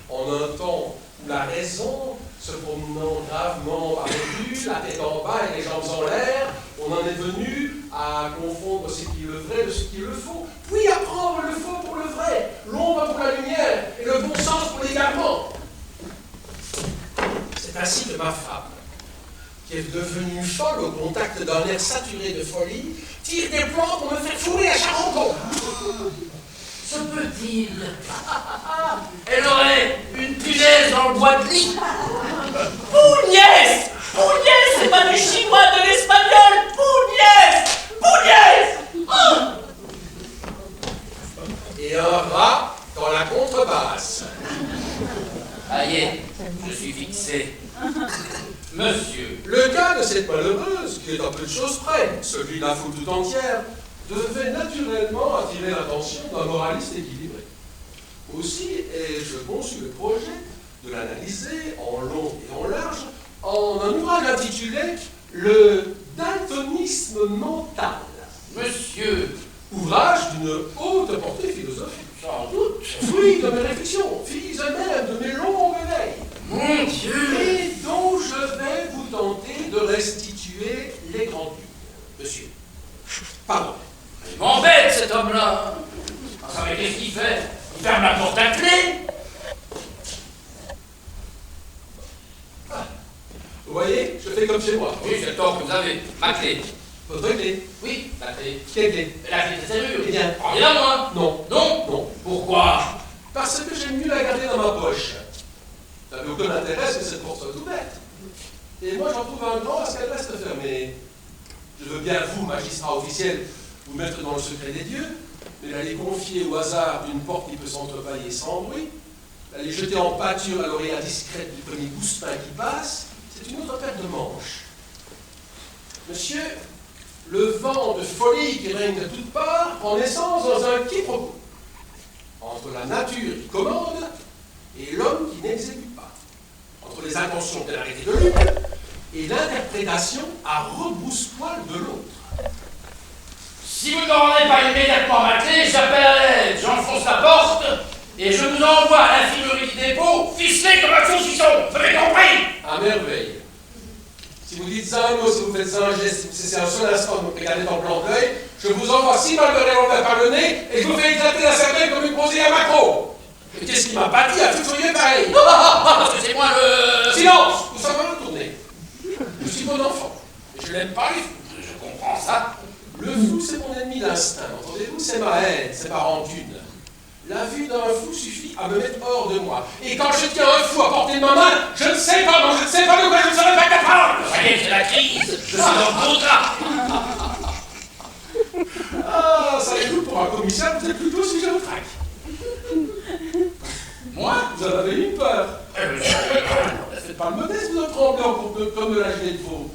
En un temps où la raison, se promenant gravement par les rues, la tête en bas et les jambes en l'air, on en est venu à confondre ce qui est le vrai de ce qui est le faux, puis à prendre le faux pour le vrai, l'ombre pour la lumière et le bon sens pour l'égarement. C'est ainsi que ma femme, qui est devenue folle au contact d'un air saturé de folie, tire des plans pour me faire fourrer à Charenton. Se peut-il? Elle aurait une punaise dans le bois de lit. Pougnès! Pougnès, c'est pas du chinois, de l'espagnol! Pougnès! Pougnès! Oh! Et un rat dans la contrebasse. Aïe, je suis fixé. Monsieur, Le cas de cette malheureuse, qui est à peu de choses près, celui de la foule tout entière, devait naturellement attirer l'attention d'un moraliste équilibré. Aussi ai-je conçu le projet de l'analyser en long et en large en un ouvrage intitulé « Le daltonisme mental ». monsieur, Ouvrage d'une haute portée philosophique. sans doute. Fruit de mes réflexions, fils même de mes longues veilles. Mon Dieu! Et dont je vais vous tenter de restituer les grandes lignes. Monsieur. Pardon. Il m'embête cet homme-là. Enfin, mais qu'est-ce qu'il fait? Il ferme la porte à clé. Vous voyez, je fais comme chez moi. Oui, c'est le tort que vous avez. Ma clé. Votre clé. Oui, la clé. Quelle clé? La clé de serrure. Eh bien. Rendez-la moi. Non. Non? Non. Pourquoi? Parce que j'aime mieux la garder dans ma poche. Ça n'a aucun intérêt que cette porte soit ouverte. Et moi, j'en trouve un grand à ce qu'elle reste fermée. Je veux bien, vous, magistrat officiel, vous mettre dans le secret des dieux, mais l'aller confier au hasard d'une porte qui peut s'entrebâiller sans bruit, l'aller jeter en pâture à l'oreille indiscrète du premier boustin qui passe, c'est une autre paire de manches. Monsieur, le vent de folie qui règne de toutes parts prend naissance dans un quiproquo entre la nature qui commande et l'homme qui n'exécute pas, entre les intentions de l'arrêté de l'une et l'interprétation à rebrousse-poil de l'autre. Si vous ne rendez pas immédiatement ma clé, j'appelle à l'aide, j'enfonce la porte et je vous envoie à l'infirmerie du dépôt, ficelé comme un saucisson. Vous avez compris? À merveille. Si vous dites un mot, si vous faites un geste, si c'est un seul instant de me regarder dans le blanc d'œil, je vous envoie 6 balles de revolver par le nez et je vous fais éclater la cervelle comme une bronzée à macro. Et qu'est-ce qui m'a pas dit à tout sourire pareil? Parce que c'est moi le... Silence! Vous savez retourner. Je suis bon enfant. Et je n'aime pas les fous. Je comprends ça. Le fou, c'est mon ennemi d'instinct. Entendez-vous? C'est ma haine, c'est ma rancune. La vue d'un fou suffit à me mettre hors de moi. Et quand je tiens un fou à portée de ma main, je ne sais pas, non, je ne sais pas de quoi je ne serais pas capable. Ça y est, c'est la crise. Je suis dans le drap. Ah, savez-vous, pour un commissaire, vous êtes plutôt sujet au trac. Moi? Vous en avez eu peur. Faites pas le modeste, vous en tremblez encore comme de la gelée de veau.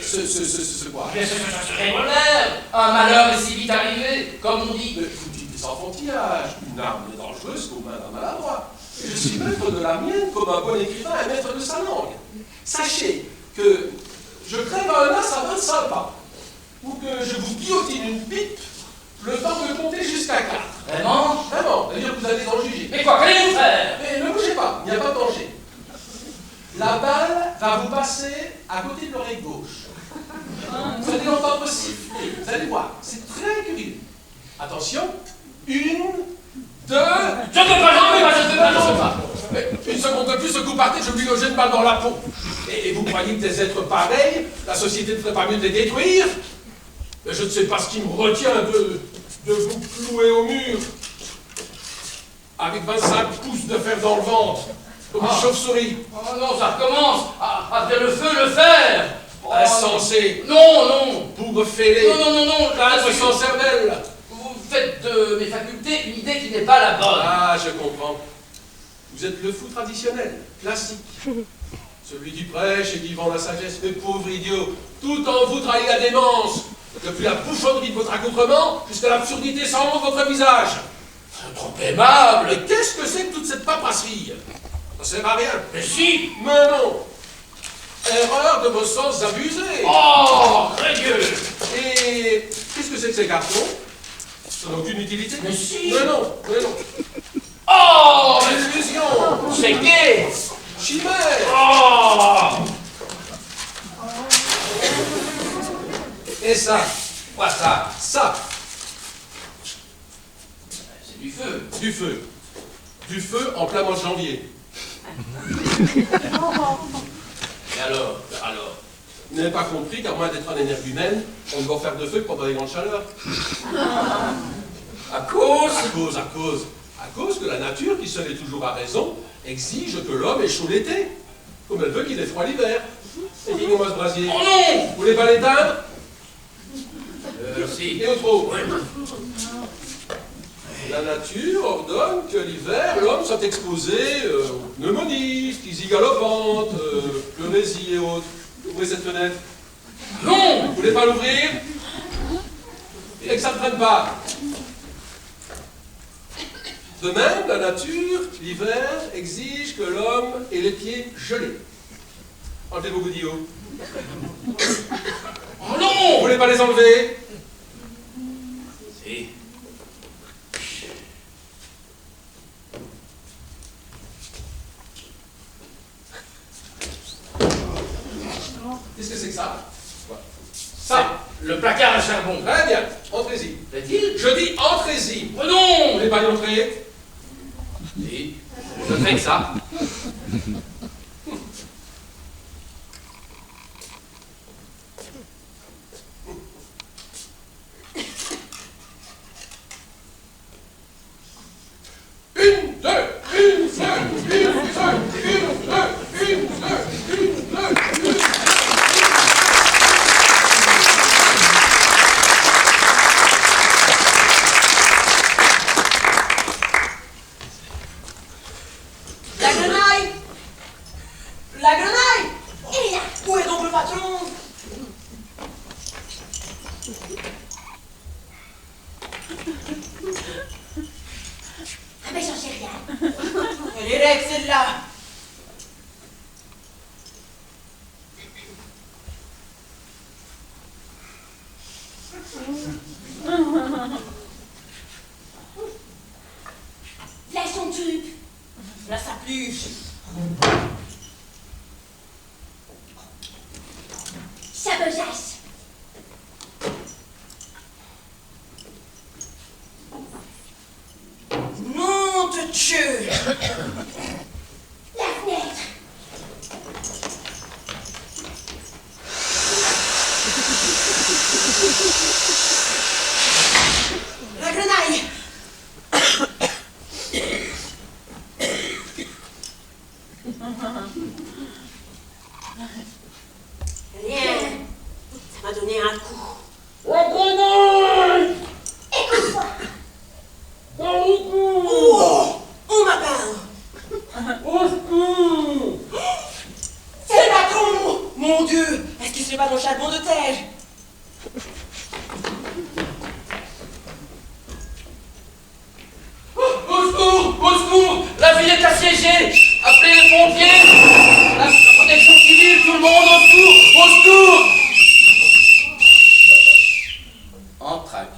Ce quoi? Mais ce revolver, un malheur est si vite arrivé, comme on dit. Mais vous dites des enfantillages. Une arme n'est dangereuse qu'aux mains d'un maladroit. Je suis maître de la mienne comme un bon écrivain est maître de sa langue. Sachez que je crève un as à 25 pas, ou que je vous guillotine une pipe le temps de compter jusqu'à 4. Vraiment? Vraiment, d'ailleurs vous allez en juger. Mais quoi, qu'allez-vous faire? Mais ne bougez pas, il n'y a pas de danger. La balle va vous passer à côté de l'oreille gauche. Vous allez l'entendre siffler, vous allez voir, c'est très curieux. Attention, 1, 2... Je ne veux pas, je ne veux pas. Mais une seconde de plus, ce coup par tête, je lui logeais une balle dans la peau. Et vous croyez que des êtres pareils, la société ne ferait pas mieux de les détruire? Mais je ne sais pas ce qui me retient de vous clouer au mur avec 25 pouces de fer dans le ventre, comme une chauve-souris. Oh non, ça recommence. Après le feu, le fer. Insensé. Non, non. Bougre fêlé. Non. Cadre sans cervelle. Vous faites de mes facultés une idée qui n'est pas la bonne. Ah, je comprends. Vous êtes le fou traditionnel, classique. Celui qui prêche et qui vend la sagesse, mais pauvre idiot, tout en vous trahit la démence. Depuis la bouffonnerie de votre accoutrement jusqu'à l'absurdité sans nom de votre visage. Trop aimable. Mais qu'est-ce que c'est que toute cette paperasserie? Ça sert à rien. Mais si. Mais non. Erreur de vos sens abusés. Oh, Dieu. Et qu'est-ce que c'est que ces cartons? Ça n'a aucune utilité. Mais si. Mais non, mais non. Oh, Illusion. c'est gai. Chimère. Oh. Et ça? Quoi ça? Ça. C'est du feu. Du feu. Du feu en plein mois de janvier. Et alors? Vous n'avez pas compris qu'à moins d'être un énergumène, on ne doit faire de feu que pendant les grandes chaleurs. À cause? À cause que la nature, qui seule est toujours à raison, exige que l'homme ait chaud l'été, comme elle veut qu'il ait froid l'hiver. Et dis-moi ce brasier. Oh non! Vous voulez pas l'éteindre? Si. Et au trop. La nature ordonne que l'hiver, l'homme soit exposé aux pneumonies, phtisie galopante, pleurésie et autres. Ouvrez cette fenêtre. Non! Vous voulez pas l'ouvrir? Et que ça ne prenne pas. De même, la nature, l'hiver, exige que l'homme ait les pieds gelés. Enlevez vos goudillots. Oh non! Vous voulez pas les enlever? Si. Qu'est-ce que c'est que ça? Ça. Le placard à charbon. Très bien. Entrez-y. Plaît-il? Je dis entrez-y. Oh non! Vous voulez pas y entrer? Si. Je fais que ça. La grenaille! Il est là! Où est donc le patron? Ah ben j'en sais rien. Elle est règle, celle-là! Là son tube. Là sa pluche! Sa besace. Non, te tue! La fenêtre. La grenaille! Rien. Ça m'a donné un coup. La grenaille! Écoute-moi. Dans le cou! Oh! On m'appelle! Au secours! C'est le patron! Mon Dieu! Est-ce qu'il serait pas dans le charbon de terre? Au secours! Au secours! La ville est assiégée! Appelez les pompiers! La protection civile, tout le monde, au secours! Au secours! Entracte.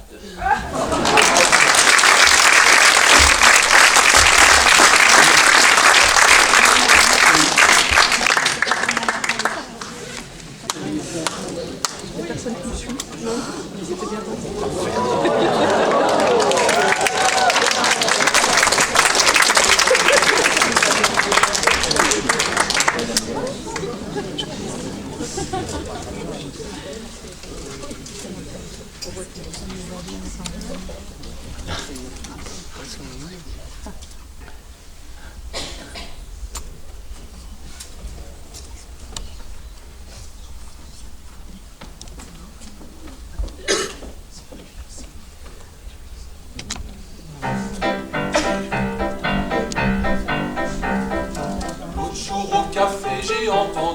L'autre jour au café, j'ai entendu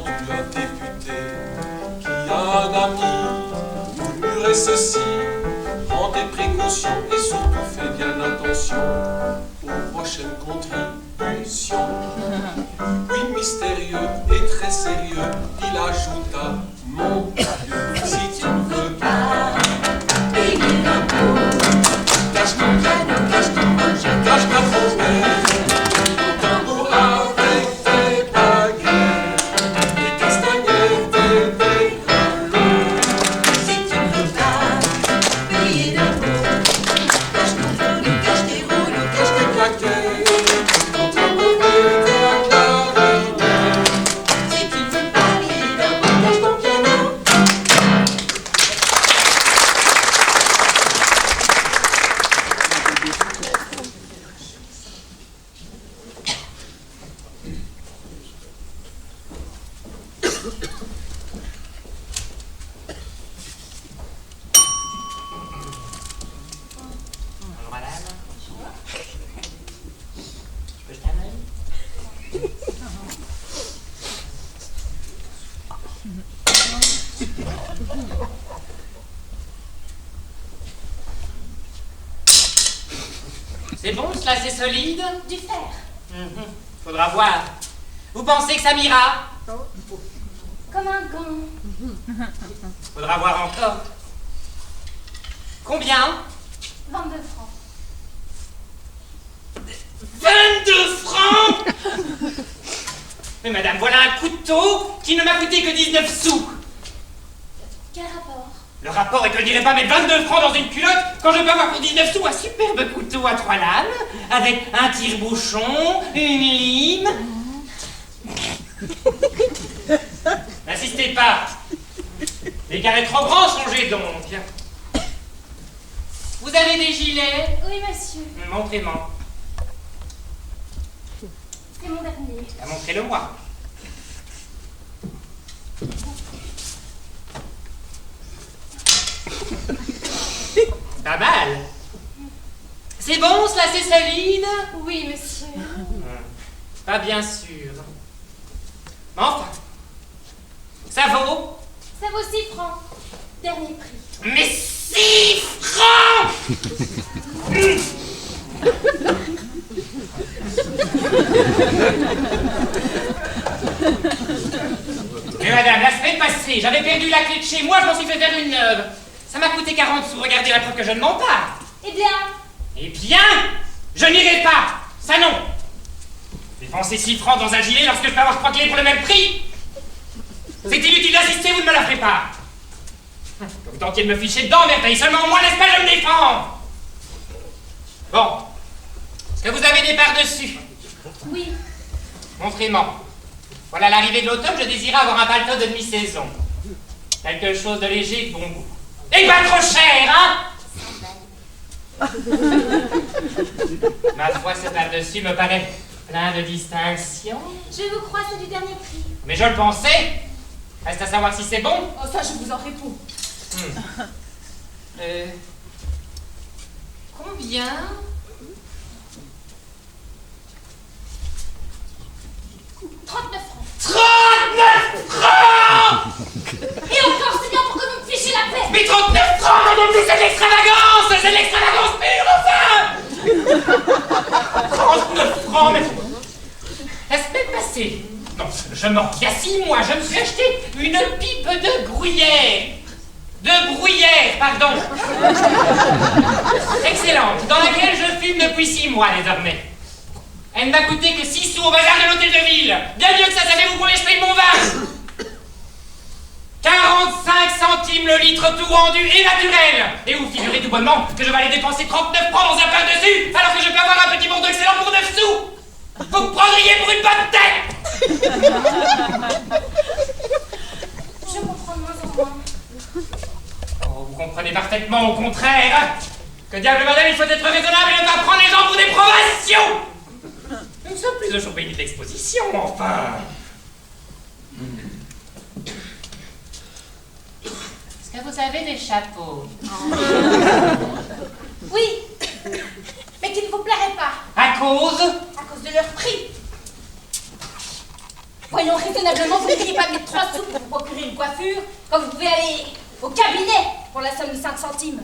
fais ceci, prends tes précautions et surtout fais bien attention aux prochaines contributions. Oui, mystérieux et très sérieux, il ajouta, mon Dieu, si tu ne veux pas payer l'impôt, cache ton piano, cache ton projet, cache ta trompette, ton tambour avec tes baguettes, tes castagnettes et tes grelots. Si tu ne veux pas payer l'impôt, cache ton violon, cache tes rouleaux, cache tes claquettes, ton trombone et ta clarinette. Si tu ne veux pas payer l'impôt, cache ton piano. Bonjour madame. Je peux jeter un œil? C'est bon, cela c'est solide? Du fer. Faudra voir. Vous pensez que ça m'ira? Comme un gant. Faudra voir encore. Combien? 22 francs. 22 francs? Mais madame, voilà un couteau qui ne m'a coûté que 19 sous. Quel rapport? Le rapport est que je n'irai pas mettre 22 francs dans une culotte quand je peux avoir pour 19 sous un superbe couteau à 3 lames, avec un tire-bouchon, une lime. N'insistez pas. L'écart est trop grand, songez donc. Vous avez des gilets? Oui, monsieur. Montrez-moi. C'est mon dernier. Montrez-le-moi. Pas mal. C'est bon, cela c'est solide? Oui, monsieur. Pas bien sûr. Mais enfin, ça vaut? Ça vaut 6 francs. Dernier prix. Mais 6 francs! Mais madame, la semaine passée, j'avais perdu la clé de chez moi, je m'en suis fait faire une neuve. Ça m'a coûté 40 sous, regardez la preuve que je ne mens pas. Eh bien, Eh bien, je n'irai pas. Ça non. Dépenser 6 francs dans un gilet lorsque je peux avoir 3 clés pour le même prix. C'est inutile d'insister, vous ne me la ferez pas. Vous tentiez de me ficher dedans, merveille, seulement moi, n'est-ce pas, je me défends. Bon. Est-ce que vous avez des par-dessus? oui. Montrez-moi. Voilà l'arrivée de l'automne, je désirais avoir un palto de demi-saison. Quelque chose de léger et de bon goût. Et pas trop cher, hein? Ma foi, ce par-dessus me paraît plein de distinction. Je vous crois, c'est du dernier prix. Mais je le pensais. Reste à savoir si c'est bon. Oh, ça, je vous en réponds. Combien? 39 francs. 39 francs! Et encore, c'est bien pour que vous me fichiez la paix. Mais 39 francs, madame, c'est de l'extravagance! C'est de l'extravagance pure, enfin! 39 francs, mais... La semaine passée, non, je mens, il y a 6 mois, je me suis acheté une pipe de gruyère. De bruyère, pardon. Excellente, dans laquelle je fume depuis 6 mois désormais. Elle ne m'a coûté que 6 sous au bazar de l'hôtel de ville. Bien mieux que ça, savez-vous pour l'esprit de mon vin? 45 centimes le litre tout rendu et naturel. Et vous figurez tout bonnement que je vais aller dépenser 39 francs dans un pain dessus, alors que je peux avoir un petit Bordeaux excellent pour 9 sous. Vous me prendriez pour une bonne tête. Je comprends de moins en moins. Oh, vous comprenez parfaitement au contraire. Que diable, madame, il faut être raisonnable et ne pas prendre les gens pour des provations. Nous ne sommes plus au Champigny d'exposition, enfin. Est-ce que vous avez des chapeaux? Oui, mais qui ne vous plairait pas. À cause? À cause de leur prix. Voyons, raisonnablement, vous ne pourriez pas mettre 3 sous pour vous procurer une coiffure quand vous pouvez aller Au cabinet, pour la somme de 5 centimes.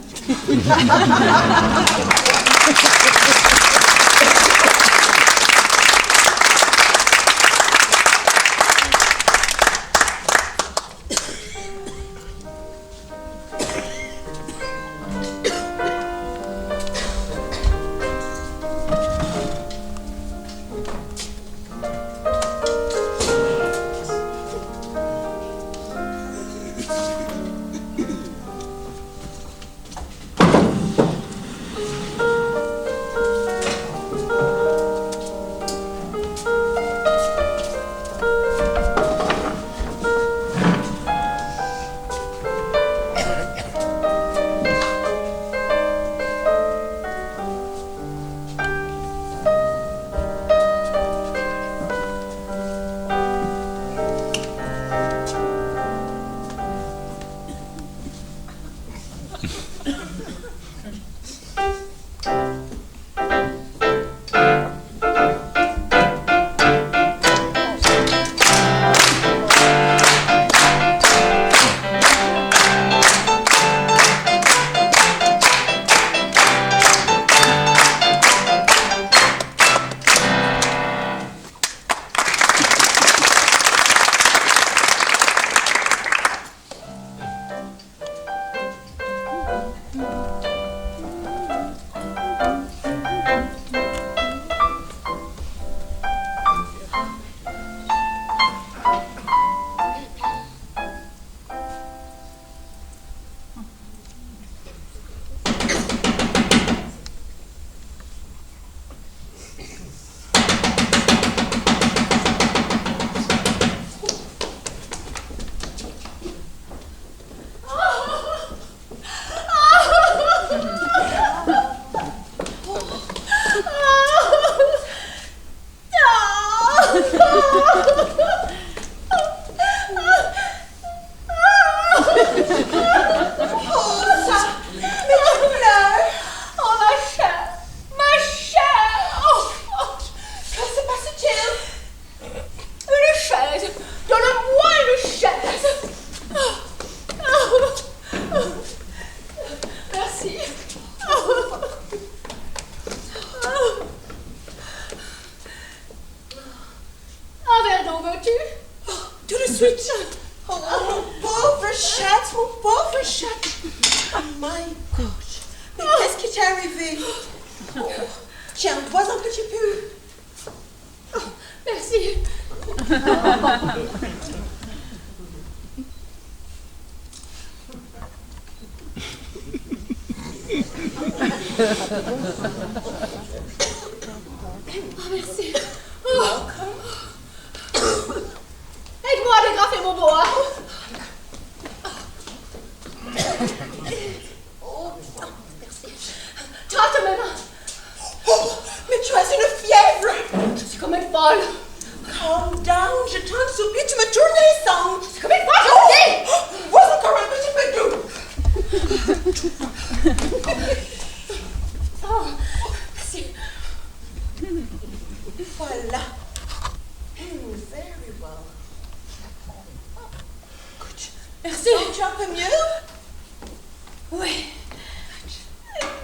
Merci. Aide-moi à dégrafer mon boa. Merci. Traite mes mains. Oh, mais tu as une fièvre. Je suis comme une folle. Calm down, je t'en supplie, tu me tournes les sangs. Je suis comme une folle, je dis. Vois encore un petit peu d'eau. Oh, merci. Voilà. Very well. Écoute, merci. Tu un peu mieux? Oui.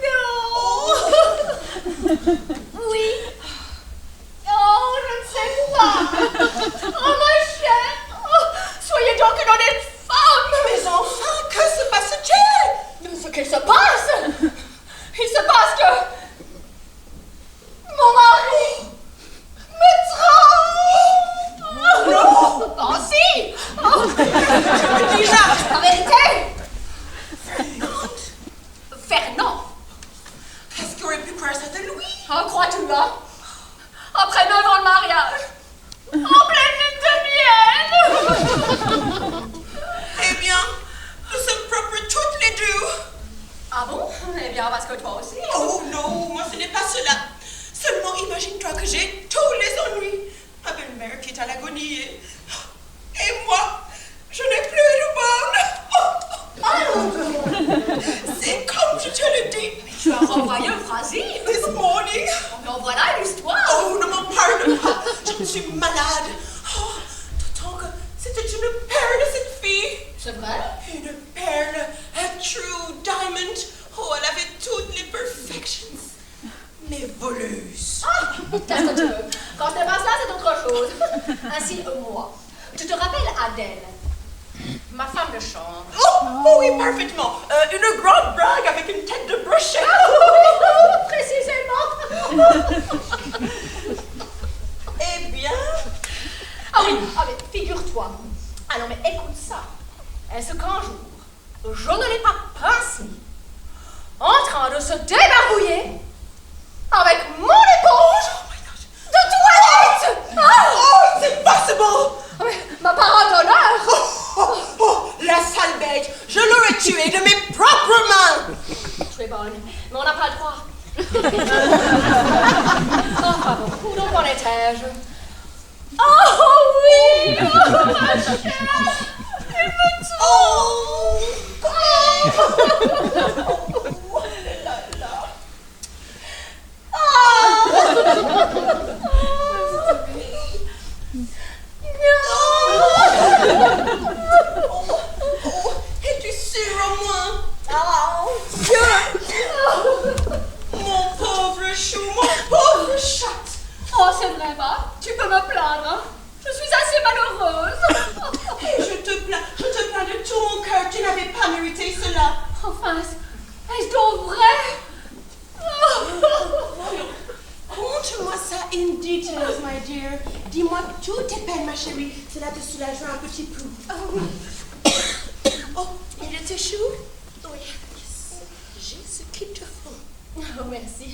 Non. Oui. Oh, je ne sais pas. Oh, ma chère. Oh, soyez donc une honnête femme. Mes enfants, que se passe-t-il? Ce qu'il se passe. Il se passe que mon mari me trompe. Non. Oh, si. Oh. Déjà. En vérité. Fernand. Est-ce qu'il aurait pu croire ça de lui? En crois-tu là? Après 9 ans de mariage, en pleine lune de miel. Eh bien, nous sommes propres toutes les deux. Ah bon? Eh bien, parce que toi aussi. Oh non, moi ce n'est pas cela. Seulement imagine-toi que j'ai tous les ennuis. Ma belle-mère qui est à l'agonie et moi, je n'ai plus de bonne. C'est comme je te le dis. Tu as renvoyé un phrasé. This morning. Donc voilà l'histoire. Oh, ne m'en parle pas. Je suis malade. Oh, d'autant que c'était une perle, cette fille. C'est vrai? Une perle. Qu'est-ce que tu veux? Quand je n'ai pas cela, c'est autre chose. Ainsi, moi. Tu te rappelles Adèle? Ma femme de chambre. Oh oui, parfaitement. Une grande brague avec une tête de brochet. Précisément. Eh bien... Ah oui, mais figure-toi. Ah non, mais écoute ça. Est-ce qu'un jour, je ne l'ai pas pincé en train de se débarbouiller avec mon éponge de toilette? Oh, it's impossible! Mais ma parole d'honneur! La sale bête! Je l'aurais tuée de mes propres mains! Tu es bonne, mais on n'a pas le droit. Enfin bon, où donc en étais-je? Oh oui! Oh ma chère! Il me tue! Oh! Es-tu sûre au moins? Oh! Mon pauvre chou, mon pauvre chat! Oh, c'est vrai, va? Tu peux me plaindre, hein? Je suis assez malheureuse. Et je te plains de tout mon cœur, tu n'avais pas mérité cela. Enfin, est-ce donc vrai? Conte-moi ça in details, my dear. Dis-moi toutes tes peines, ma chérie. Cela te soulagera un petit peu. Oh oui. Oh, il était chaud? Oui. Yes. J'ai ce qu'il te faut. Oh, merci.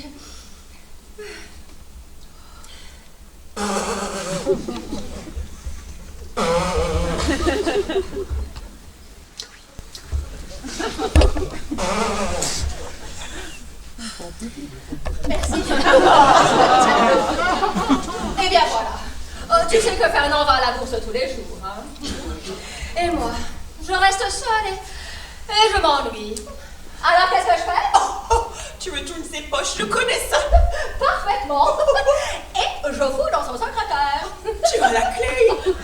Merci. Eh bien voilà. Tu sais que Fernand va à la bourse tous les jours, hein? Et moi, je reste seule et je m'ennuie. Alors qu'est-ce que je fais? Tu retournes ses poches, je connais ça. Parfaitement. Et je fous dans son secrétaire. Tu as la clé.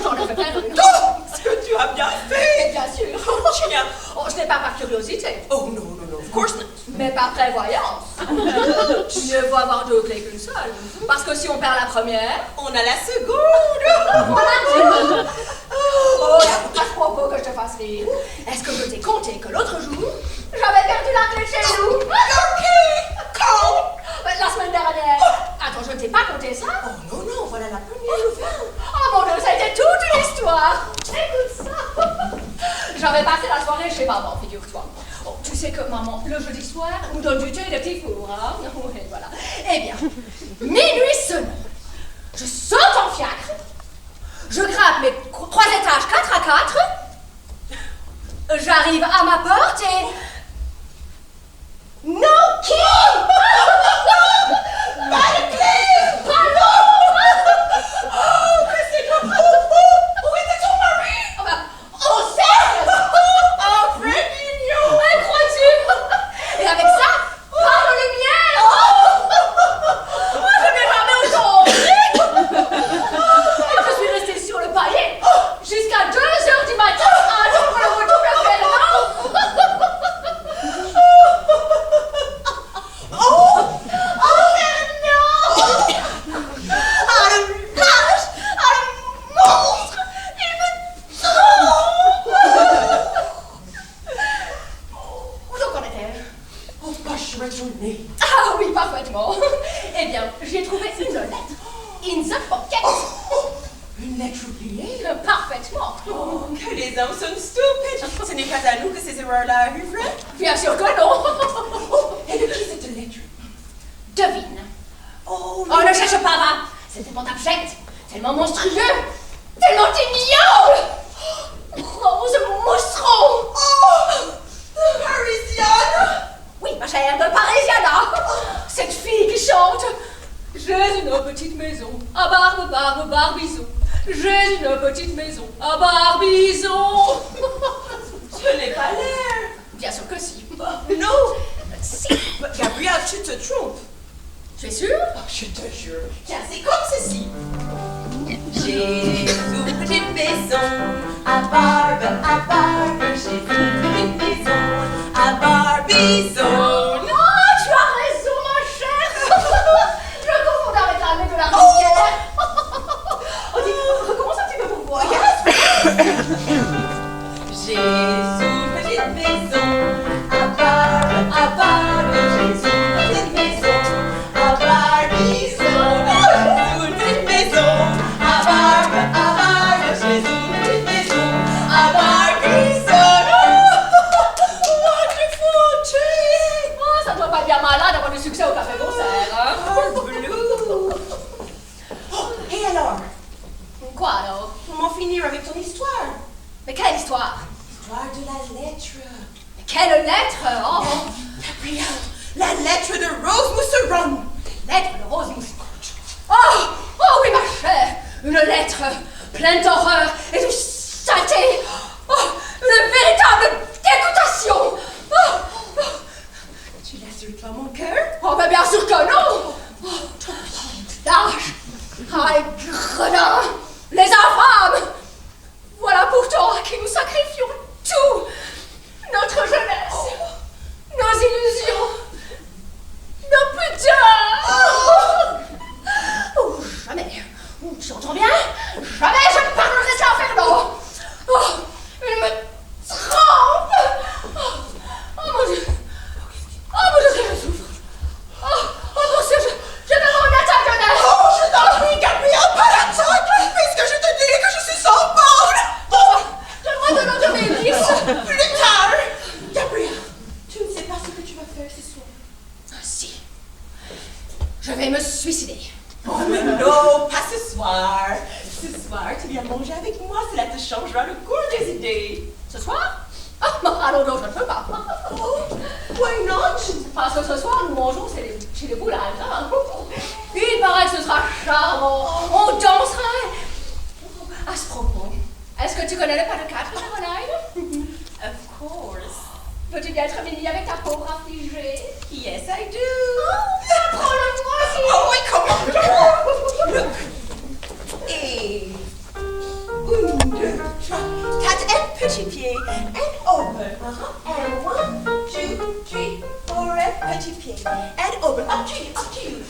J'en ai fait plein une. Oh, ce que tu as bien fait. Bien sûr. Oh, je n'ai pas par curiosité. Oh non, of course not. Mais par prévoyance. Mieux vaut avoir deux clés qu'une seule. Parce que si on perd la première, on a la seconde. Voilà. Oh, à ce propos que je te fasse rire, est-ce que je t'ai compté que l'autre jour, j'avais perdu la clé chez nous? Ok. Quand? La semaine dernière. Attends, je ne t'ai pas compté ça? Oh non, voilà la première nouvelle. Oh mon Dieu, ça a été toute une histoire. Écoute ça. J'avais passé la soirée chez maman, figure-toi. Oh, tu sais que maman, le jeudi soir, nous donne du thé et des petits fours, hein? Oui, voilà. Eh bien, minuit sonne. Je saute en fiacre. Je grimpe mes 3 étages 4 à 4. J'arrive à ma porte et... No key! Pas de clé! Bravo! Oh, que c'est bon! Où était ton mari? Au cercle! Oh, très mignon! Crois-tu? Et avec ça, pas de lumière! Je n'ai jamais autant ri! Je suis restée sur le paillet jusqu'à 2h du matin à attendre le retour de Fernand! Oh! Fernand! Ah, le lâche! Ah, le monstre! Il me trompe! Où donc en étais-je? Oh, bah, je suis retournée. Ah oui, parfaitement. Eh bien, j'ai trouvé une lettre. In the pocket. Une lettre oubliée? Parfaitement. Oh, que les hommes sont stupides! Ce n'est pas à nous que ces erreurs-là arriveraient. Bien sûr que non. Oh, et de qui cette lettre? Devine. Oh, Oh, ne cherche pas, va. C'est tellement abject, tellement monstrueux, tellement ignoble. Oh, ce monstre. Oh! Parisienne! Oui, ma chère, de Parisiana. Cette fille qui chante. J'ai une petite maison à Barbizon. J'ai une petite maison à Barbizon. Je n'ai pas l'air. Bien sûr que si. Non! Si. Gabrielle, tu te trompes. Tu es sûre? Oh, je te jure. Tiens, c'est comme ceci. J'ai une petite maison à Barbe. J'ai une petite maison à Barbizon. Non, tu as raison, ma chère. Je confondais avec l'armée de la serait bien malin d'avoir du succès au café-concert, hein? Oh, Blue! Oh, et alors? Quoi alors? Comment finir avec ton histoire? Mais quelle histoire? L'histoire de la lettre. Mais quelle lettre? Oh! Gabrielle, la lettre de Rose Mousseron. Lettre de Rose Mousseron. Oh! Oh oui, ma chère! Une lettre pleine d'horreur et de saleté! Oh! Une véritable dégoûtation! Oh! Oh! Tu laisses sur toi mon cœur? Oh, mais bien sûr que non! Oh! Lâche! Ah, les gredins! Les infâmes! Voilà pourtant à qui nous sacrifions tout! Notre jeunesse! Nos illusions! Nos pudeurs! Oh, jamais! Tu entends bien? Jamais je ne parlerai de l'inferno! Oh, il me trempe! Oh mon Dieu! Oh mon Dieu, je souffre! Oh mon Dieu, je vais avoir une attaque de nerfs! Oh, je t'en prie, Gabrielle, pas l'attaque! Puisque je te dis que je suis sans borne! Oh, donne-moi de l'eau de mélisse! Plus tard! Gabrielle, tu ne sais pas ce que tu vas faire ce soir. Ah si, je vais me suicider. Oh, mais non, pas ce soir. Ce soir, tu viens manger avec moi, cela te changera le cours des idées. Ce soir? Ah, alors non, je ne peux pas. Oh, why not? Parce que ce soir, nous mangeons chez les Boulanger. Hein? Il paraît que ce sera charmant. On dansera. À ce propos, est-ce que tu connais le pas de 4, Caroline? Of course. Veux-tu bien être bénie avec ta pauvre affligée? Yes, I do. Oh, prends-le-moi. Oh, oui, comment? Et... 1, 2, 3, 4, and petit pied, and over. And 1, 2, 3, 4, and petit pied, and over. Up to you.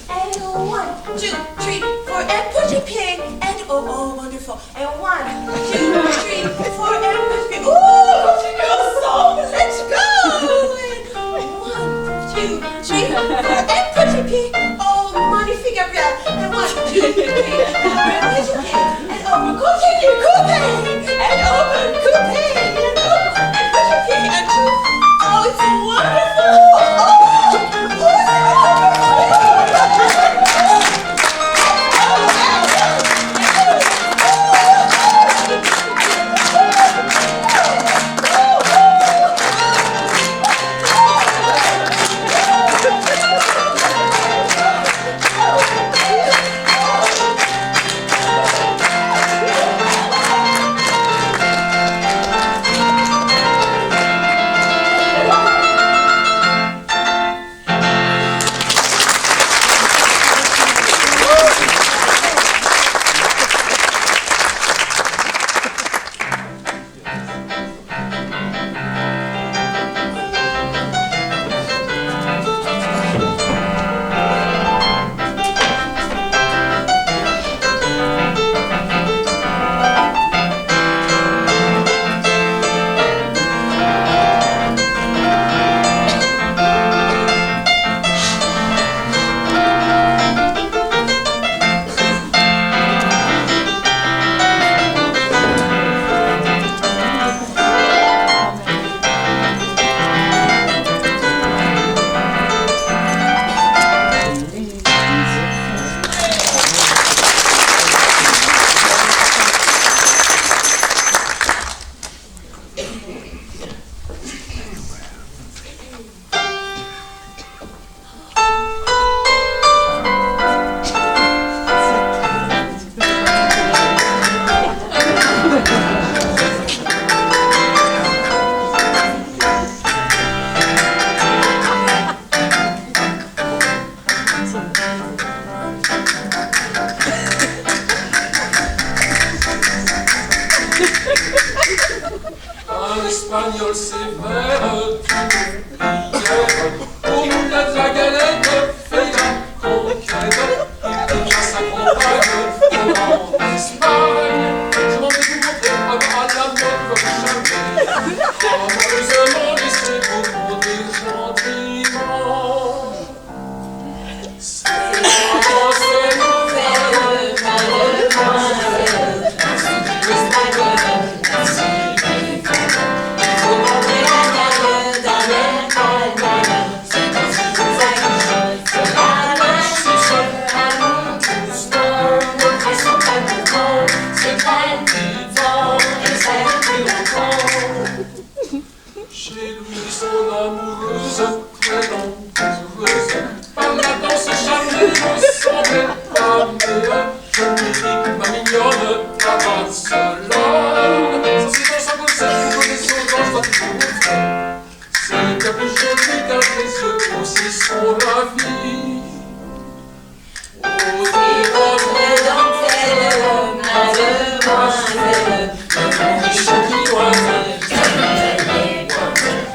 And 1, 2, 3, 4, and petit pied, and over. Oh, wonderful. And 1, 2, 3, 4, and petit pied. Oh, continue ensemble. Let's go. And 1, 2, 3, 4, and petit pied. Oh, magnifique, Gabrielle. And 1, 2, 3, 4, and petit pied, and over. Continue, coupé, and over, coupé, and over, and petit pied, and oh, it's wonderful. Un espagnol sévère, tu hier, au moulin de la galette, fait la conquête, il devient sa compagne en Espagne. Je m'en vais vous montrer à la mode comme jamais, amusément laissez-vous demander gentiment. C'est vie d'un précieux grossisse pour la vie. Aussi votre dentelle, mademoiselle, le bichon qui oise,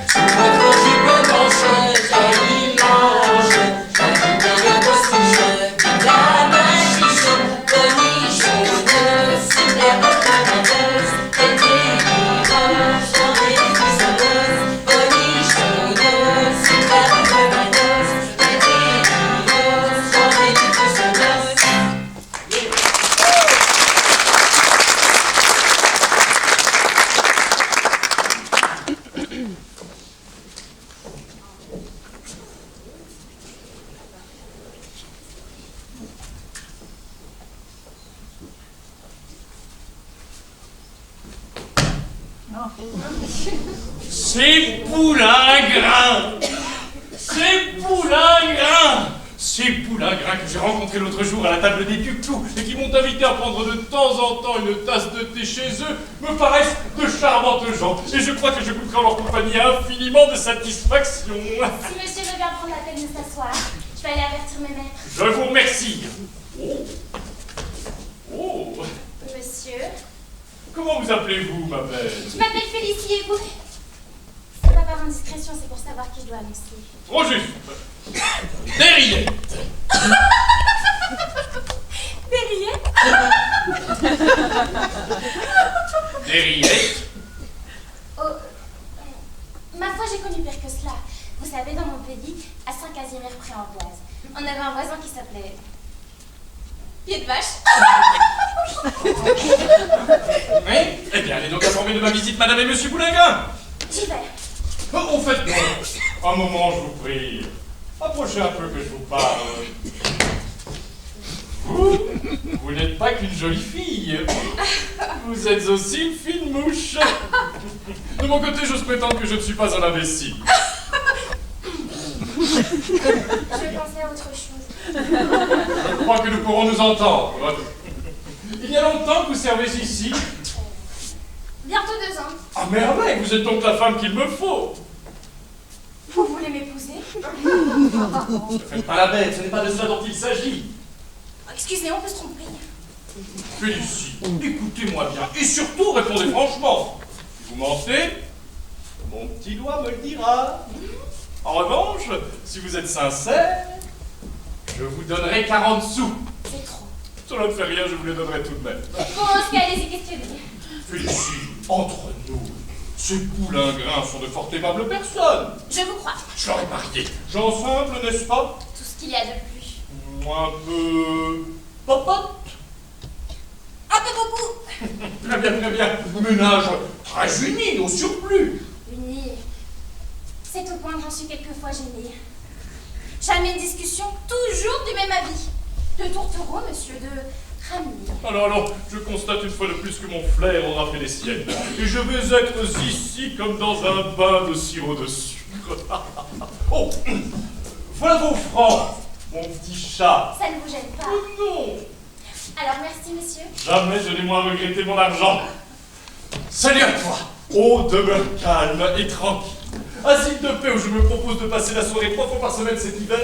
sous votre jupe blanche, jolie manche, le postiche, la machiche, bonichon, super bananeuse, et délirange, j'en ai plus sonneuse, bonichon, super bananeuse, et délirange, j'en ai plus sonneuse. C'est Boulingrin! C'est Boulingrin! Ces Boulingrins que j'ai rencontrés l'autre jour à la table des Duclos et qui m'ont invité à prendre de temps en temps une tasse de thé chez eux me paraissent de charmantes gens et je crois que je goûterai en leur compagnie infiniment de satisfaction. Si monsieur veut bien prendre la peine de s'asseoir, je vais aller avertir mes maîtres. Je vous remercie. Oh. Oh. Monsieur, Comment vous appelez-vous, ma belle? je m'appelle Félicie et vous. C'est pas par indiscrétion, c'est pour savoir qui je dois annoncer. Trop juste. Derrière. Derrière. Derrière. Oh, ma foi, j'ai connu pire que cela. Vous savez, dans mon pays, à Saint-Casimir-près-Amboise, on avait un voisin qui s'appelait Pied de Vache. Oui. Eh bien, allez donc informer de ma visite, madame et monsieur Boulingrin. J'y vais. Au fait, un moment, je vous prie. Approchez un peu que je vous parle. Vous n'êtes pas qu'une jolie fille. Vous êtes aussi une fine mouche. De mon côté, j'ose prétendre que je ne suis pas un imbécile. Je pensais à autre chose. Je crois que nous pourrons nous entendre. Il y a longtemps que vous servez ici. Bientôt 2 ans. Ah merveille, vous êtes donc la femme qu'il me faut. Vous voulez m'épouser? Ne faites pas la bête, ce n'est pas de cela dont il s'agit. Excusez, on peut se tromper. Félicie, écoutez-moi bien, et surtout répondez franchement. Si vous mentez, mon petit doigt me le dira. En revanche, si vous êtes sincère, je vous donnerai 40 sous. C'est trop. Cela ne fait rien, je vous les donnerai tout de même. Bon, en ce cas, allez-y questionner. Félicie, entre nous, ces Boulingrins sont de fort aimables personnes. Je vous crois. Je leur ai parié. Gens simples, n'est-ce pas? Tout ce qu'il y a de plus. Un peu... popote. Un peu beaucoup. Très bien, très bien. Ménage très uni, au surplus. Unis. C'est au point que j'en suis quelquefois gênée. Jamais de discussion, toujours du même avis. De tourtereau, monsieur, de crâne. Alors, je constate une fois de plus que mon flair aura fait les siennes. Et je vais être ici comme dans un bain de sirop de sucre. Oh, voilà vos francs, mon petit chat. Ça ne vous gêne pas? Oh non. Alors, merci, monsieur. Jamais je n'ai moins regretté mon argent. Salut à toi. Oh, demeure calme et tranquille. Asile de paix où je me propose de passer la soirée 3 fois par semaine cet hiver,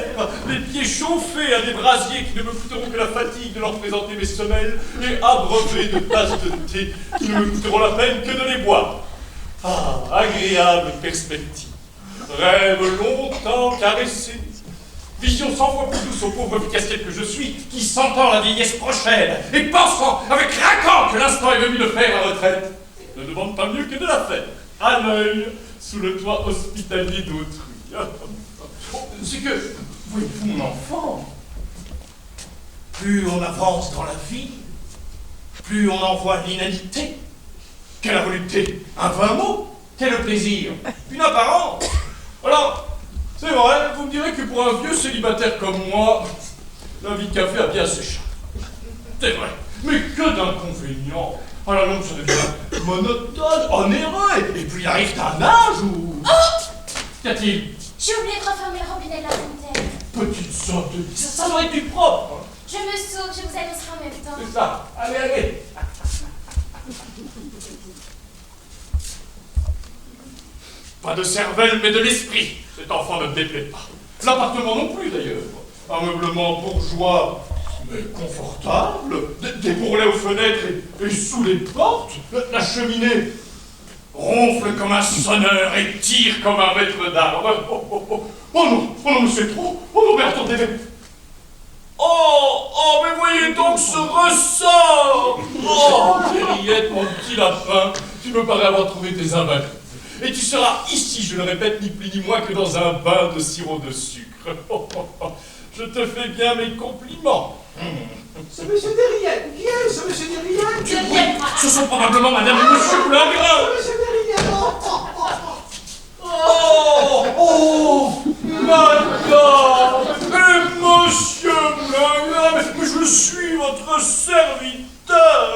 les pieds chauffés à des brasiers qui ne me coûteront que la fatigue de leur présenter mes semelles et abreuvés de tasses de thé qui ne me coûteront la peine que de les boire. Ah, agréable perspective. Rêve longtemps caressé. Vision 100 fois plus douce au pauvre casquette que je suis, qui sentant la vieillesse prochaine et pensant avec raccant que l'instant est venu de faire la retraite, ne demande pas mieux que de la fête, à l'œil, sous le toit hospitalier d'autrui. C'est que, voyez-vous mon enfant, plus on avance dans la vie, plus on en voit l'inanité. Quelle la volupté, un vain mot, quel plaisir, une apparence. Alors, c'est vrai, vous me direz que pour un vieux célibataire comme moi, la vie de café a bien ses charmes. C'est vrai, mais que d'inconvénients. À la longue, ça devient monotone, onéreux, et puis il arrive un âge où... Qu'y a-t-il? J'ai oublié de refermer le robinet de la fontaine. Petite sotte, ça doit être du propre. Je me sauve, je vous annoncerai en même temps. C'est ça, allez, allez. Pas de cervelle, mais de l'esprit. Cet enfant ne me déplaît pas. L'appartement non plus, d'ailleurs. Un meublement bourgeois, mais confortable. Des bourrelets aux fenêtres et sous les portes. La cheminée ronfle comme un sonneur et tire comme un maître d'armes. Oh non, mais c'est trop. Oh non, mais attendez, mais... Oh, mais voyez donc ce ressort. Oh, Henriette, mon petit lapin, tu me parais avoir trouvé tes invalides. Et tu seras ici, je le répète, ni plus ni moins que dans un bain de sirop de sucre. Je te fais bien mes compliments. C'est monsieur Derriette. Qui est ce monsieur Derriette? Ce sont probablement madame et monsieur Boulingrin. Monsieur Derriette. Oh, madame et monsieur Boulingrin, mais je suis votre serviteur.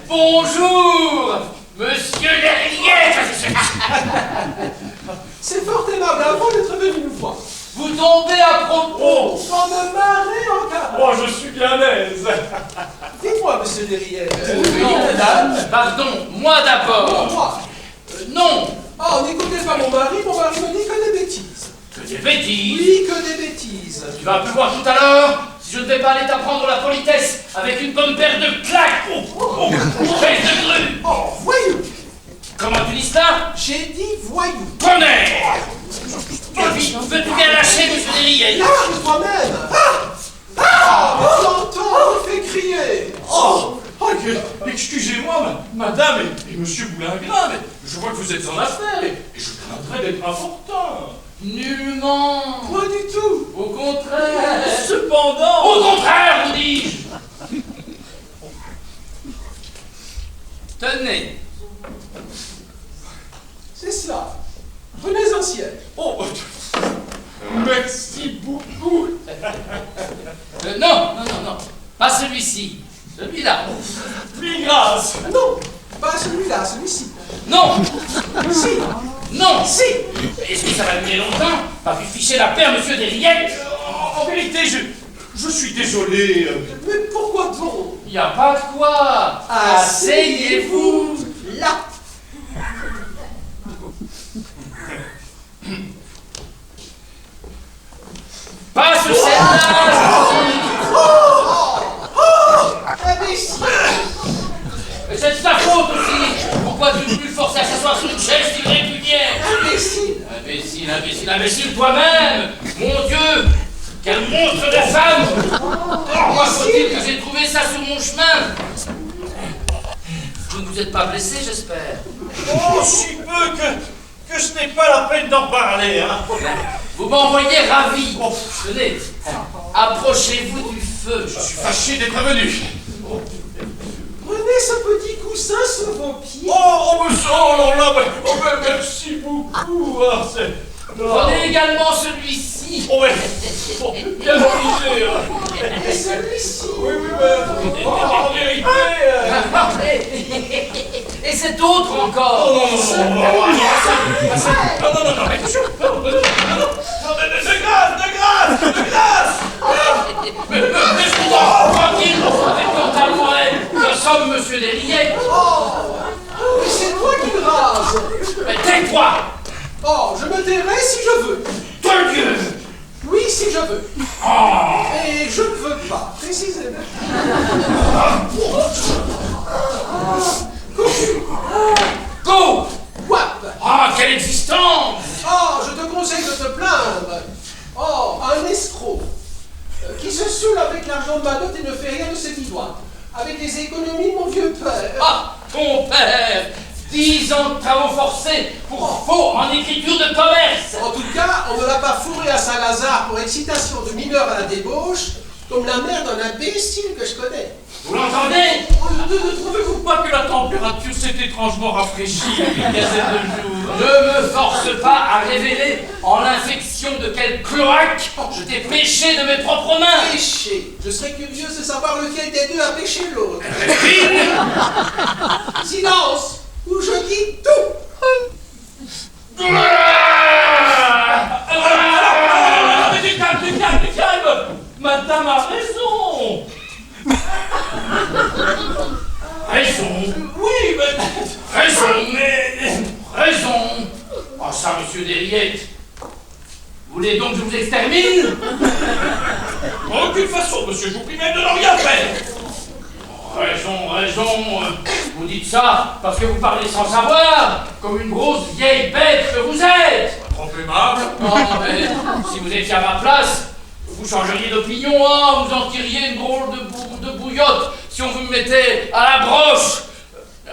Bonjour, monsieur Derriette. C'est fort aimable à vous d'être venu nous voir. Vous tombez à propos. Sans me marrer en cas. Oh, je suis bien à l'aise. Dites-moi, monsieur Derriette. Non, madame. Pardon, moi d'abord. Moi. Non. Oh, n'écoutez pas mon mari me dit que des bêtises. Que des bêtises? Oui, que des bêtises. Tu vas plus voir tout à l'heure si je ne vais pas aller t'apprendre la politesse avec une bonne paire de claques. Espèce de grue. Oh, voyou. Comment tu dis ça? J'ai dit voyou. Tonnerre. Veux-tu bien lâcher, monsieur Derriette? Lâche toi-même. Tu entends, il fait crier. Excusez-moi, madame et monsieur Boulingrin, mais je vois que vous êtes en affaires et je craindrais d'être importun. Nullement. Pas du tout. Au contraire. Cependant... Au contraire, vous dis-je. Tenez. C'est cela. Prenez un siège. Oh, merci beaucoup. Non. Pas celui-ci. Celui-là. Mille grâce. Non, pas celui-là, celui-ci. Non. Si. Non. Si. Est-ce que ça va durer longtemps? Pas pu ficher la paix à monsieur Derriette? En vérité, je suis désolé. Mais pourquoi donc? Y a pas de quoi. Asseyez-vous. Là. Pas sur celle-là. Imbécile. C'est de ta faute aussi. Pourquoi tu ne peux le forcer à s'asseoir sur une chaise si régulière? Imbécile toi-même. Mon Dieu, quel monstre de femme. Comment faut-il que j'ai trouvé ça sur mon chemin? Vous ne vous êtes pas blessé, j'espère? Oh, si peu que ce n'est pas la peine d'en parler, hein. Vous m'envoyez ravi. Tenez, approchez-vous du feu. Je suis fâché d'être venu. Prenez ce petit coussin sur vos pieds. Oh, alors là, merci beaucoup. Prenez également celui-ci. Oh, ouais. Bon, bien obligé. Et celui-ci. Oui, mais en vérité... Et cet autre encore. Non, de grâce. Mais laisse-moi tranquille avec ton tabouret. Nous sommes monsieur Derriette. Mais c'est toi qui me rase. Mais tais-toi. Oh, je me tairai si je veux. De Dieu. Oui, si je veux. Et je ne veux pas, précisément. Go. Wap. Ah, quelle existence. Oh, je te conseille de te plaindre. Oh, un escroc qui se saoule avec l'argent de ma dot et ne fait rien de ses doigts. Avec les économies de mon vieux père. Ah, ton père. 10 ans de travaux forcés pour faux en écriture de commerce. En tout cas, on ne l'a pas fourré à Saint-Lazare pour excitation de mineurs à la débauche, comme la mère d'un imbécile que je connais. Vous l'entendez? Ne trouvez-vous pas que la température s'est étrangement rafraîchie depuis une quinzaine de jours? Ne me force pas à révéler en l'infection de quel cloaque je t'ai péché de mes propres mains. Péché. Je serais curieuse de savoir lequel des deux a péché l'autre. Silence, ou je dis tout. Calme. Madame a raison. Raison. Oui, mais... Raison. Oh ça, monsieur Derriette. Vous voulez donc que je vous extermine? En aucune façon, monsieur, je vous prie même de ne rien faire. Raison, vous dites ça parce que vous parlez sans savoir, comme une grosse vieille bête que vous êtes. Trop aimable. Non, mais si vous étiez à ma place, vous changeriez d'opinion, hein, vous en tiriez une drôle de bouillotte si on vous mettait à la broche,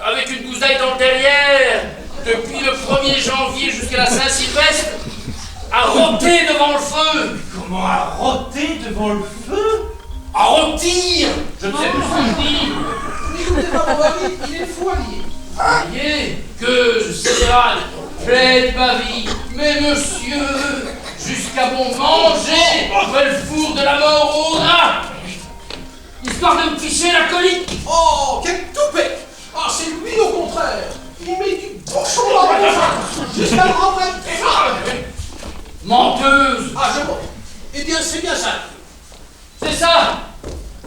avec une gouseille dans le derrière, depuis le 1er janvier jusqu'à la Saint-Sylvestre, à rôter devant le feu. Comment à rôter devant le feu? À rôtir. Je ne sais plus ce que je dis. Écoutez, mon mari, il est foyer. Voyez que je scéléral, plaide ma vie, mais monsieur, jusqu'à bon manger, le four de la mort au rat, histoire de me ficher la colique. Oh, quel toupet! Ah, c'est lui au contraire. Il met du bouchon dans la bouche jusqu'à le rendre infâme. Menteuse. Ah, je vois. Eh bien, c'est bien ça. C'est ça.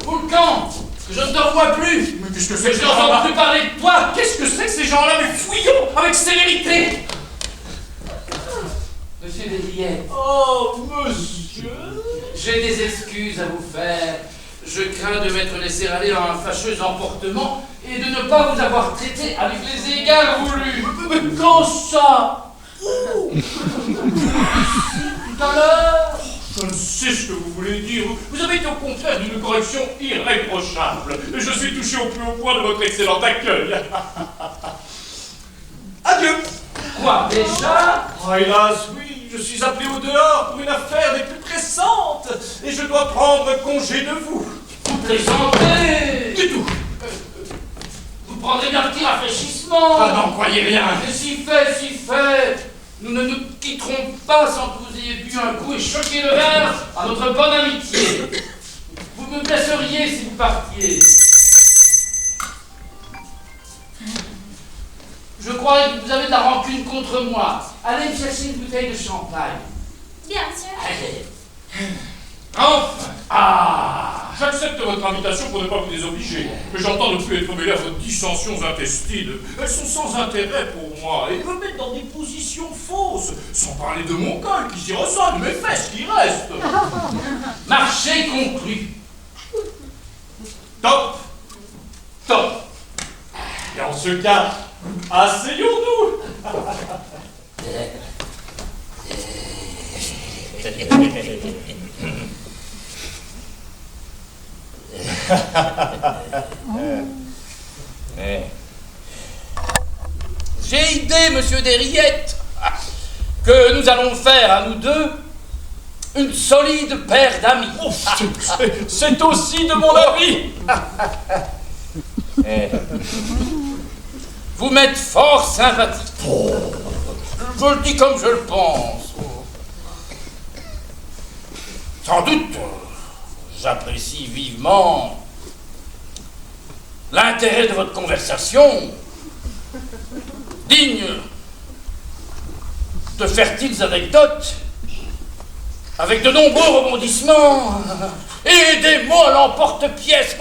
Volcan, que je ne te revois plus. Mais qu'est-ce que Que c'est je que ces n'entends gens-là? plus parler de toi. Qu'est-ce que c'est que ces gens-là? Mais fuyons avec célérité. Monsieur Desriets. Oh, monsieur. J'ai des excuses à vous faire. Je crains de m'être laissé aller à un fâcheux emportement et de ne pas vous avoir traité avec les égards voulus. Mais quand ça? Tout à l'heure. Je ne sais ce que vous voulez dire. Vous avez été au contraire d'une correction irréprochable. Et je suis touché au plus haut point de votre excellent accueil. Adieu. Quoi, déjà? Ah, hélas, oui, je suis appelé au dehors pour une affaire des plus pressantes. Et je dois prendre congé de vous. Vous plaisantez. Du tout. Vous prendrez bien le petit rafraîchissement. Ah, n'en croyez rien. Mais si fait, si fait. Nous ne nous quitterons pas sans que vous ayez bu un coup et choqué le verre à notre bonne amitié. Vous me blesseriez si vous partiez. Je crois que vous avez de la rancune contre moi. Allez me chercher une bouteille de champagne. Bien sûr. Allez. Enfin. Ah. J'accepte votre invitation pour ne pas vous désobliger, mais j'entends ne plus être mêlé à vos dissensions intestines. Elles sont sans intérêt pour moi et me mettent dans des positions fausses, sans parler de mon col qui s'y ressent, de mes fesses qui restent. Marché conclu. Top. Top. Et en ce cas, asseyons-nous. J'ai idée, monsieur Desriettes, que nous allons faire à nous deux une solide paire d'amis. Oh, c'est aussi de mon avis. Vous m'êtes fort sympathique. Je le dis comme je le pense. Sans doute, j'apprécie vivement l'intérêt de votre conversation, digne de fertiles anecdotes, avec de nombreux rebondissements et des mots à l'emporte-pièce.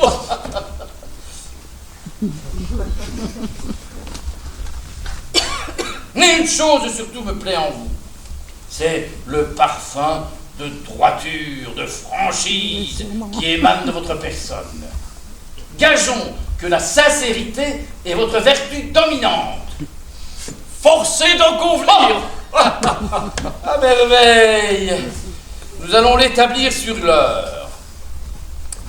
Mais une chose surtout me plaît en vous, c'est le parfum de droiture, de franchise qui émane de votre personne. Gageons que la sincérité est votre vertu dominante. Forcez d'en convenir. À merveille. Nous allons l'établir sur l'heure.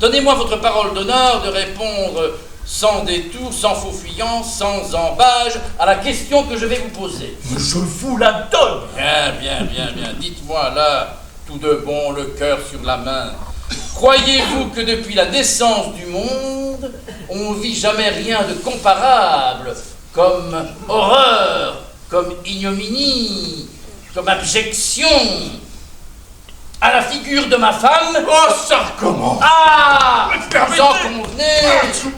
Donnez-moi votre parole d'honneur de répondre sans détour, sans faux fuyant, sans embâge à la question que je vais vous poser. Je vous la donne. Bien. Dites-moi là, tout de bon, le cœur sur la main. Croyez-vous que depuis la naissance du monde, on vit jamais rien de comparable, comme horreur, comme ignominie, comme abjection, à la figure de ma femme? Oh, ça recommence. Ah! Vous en convenez?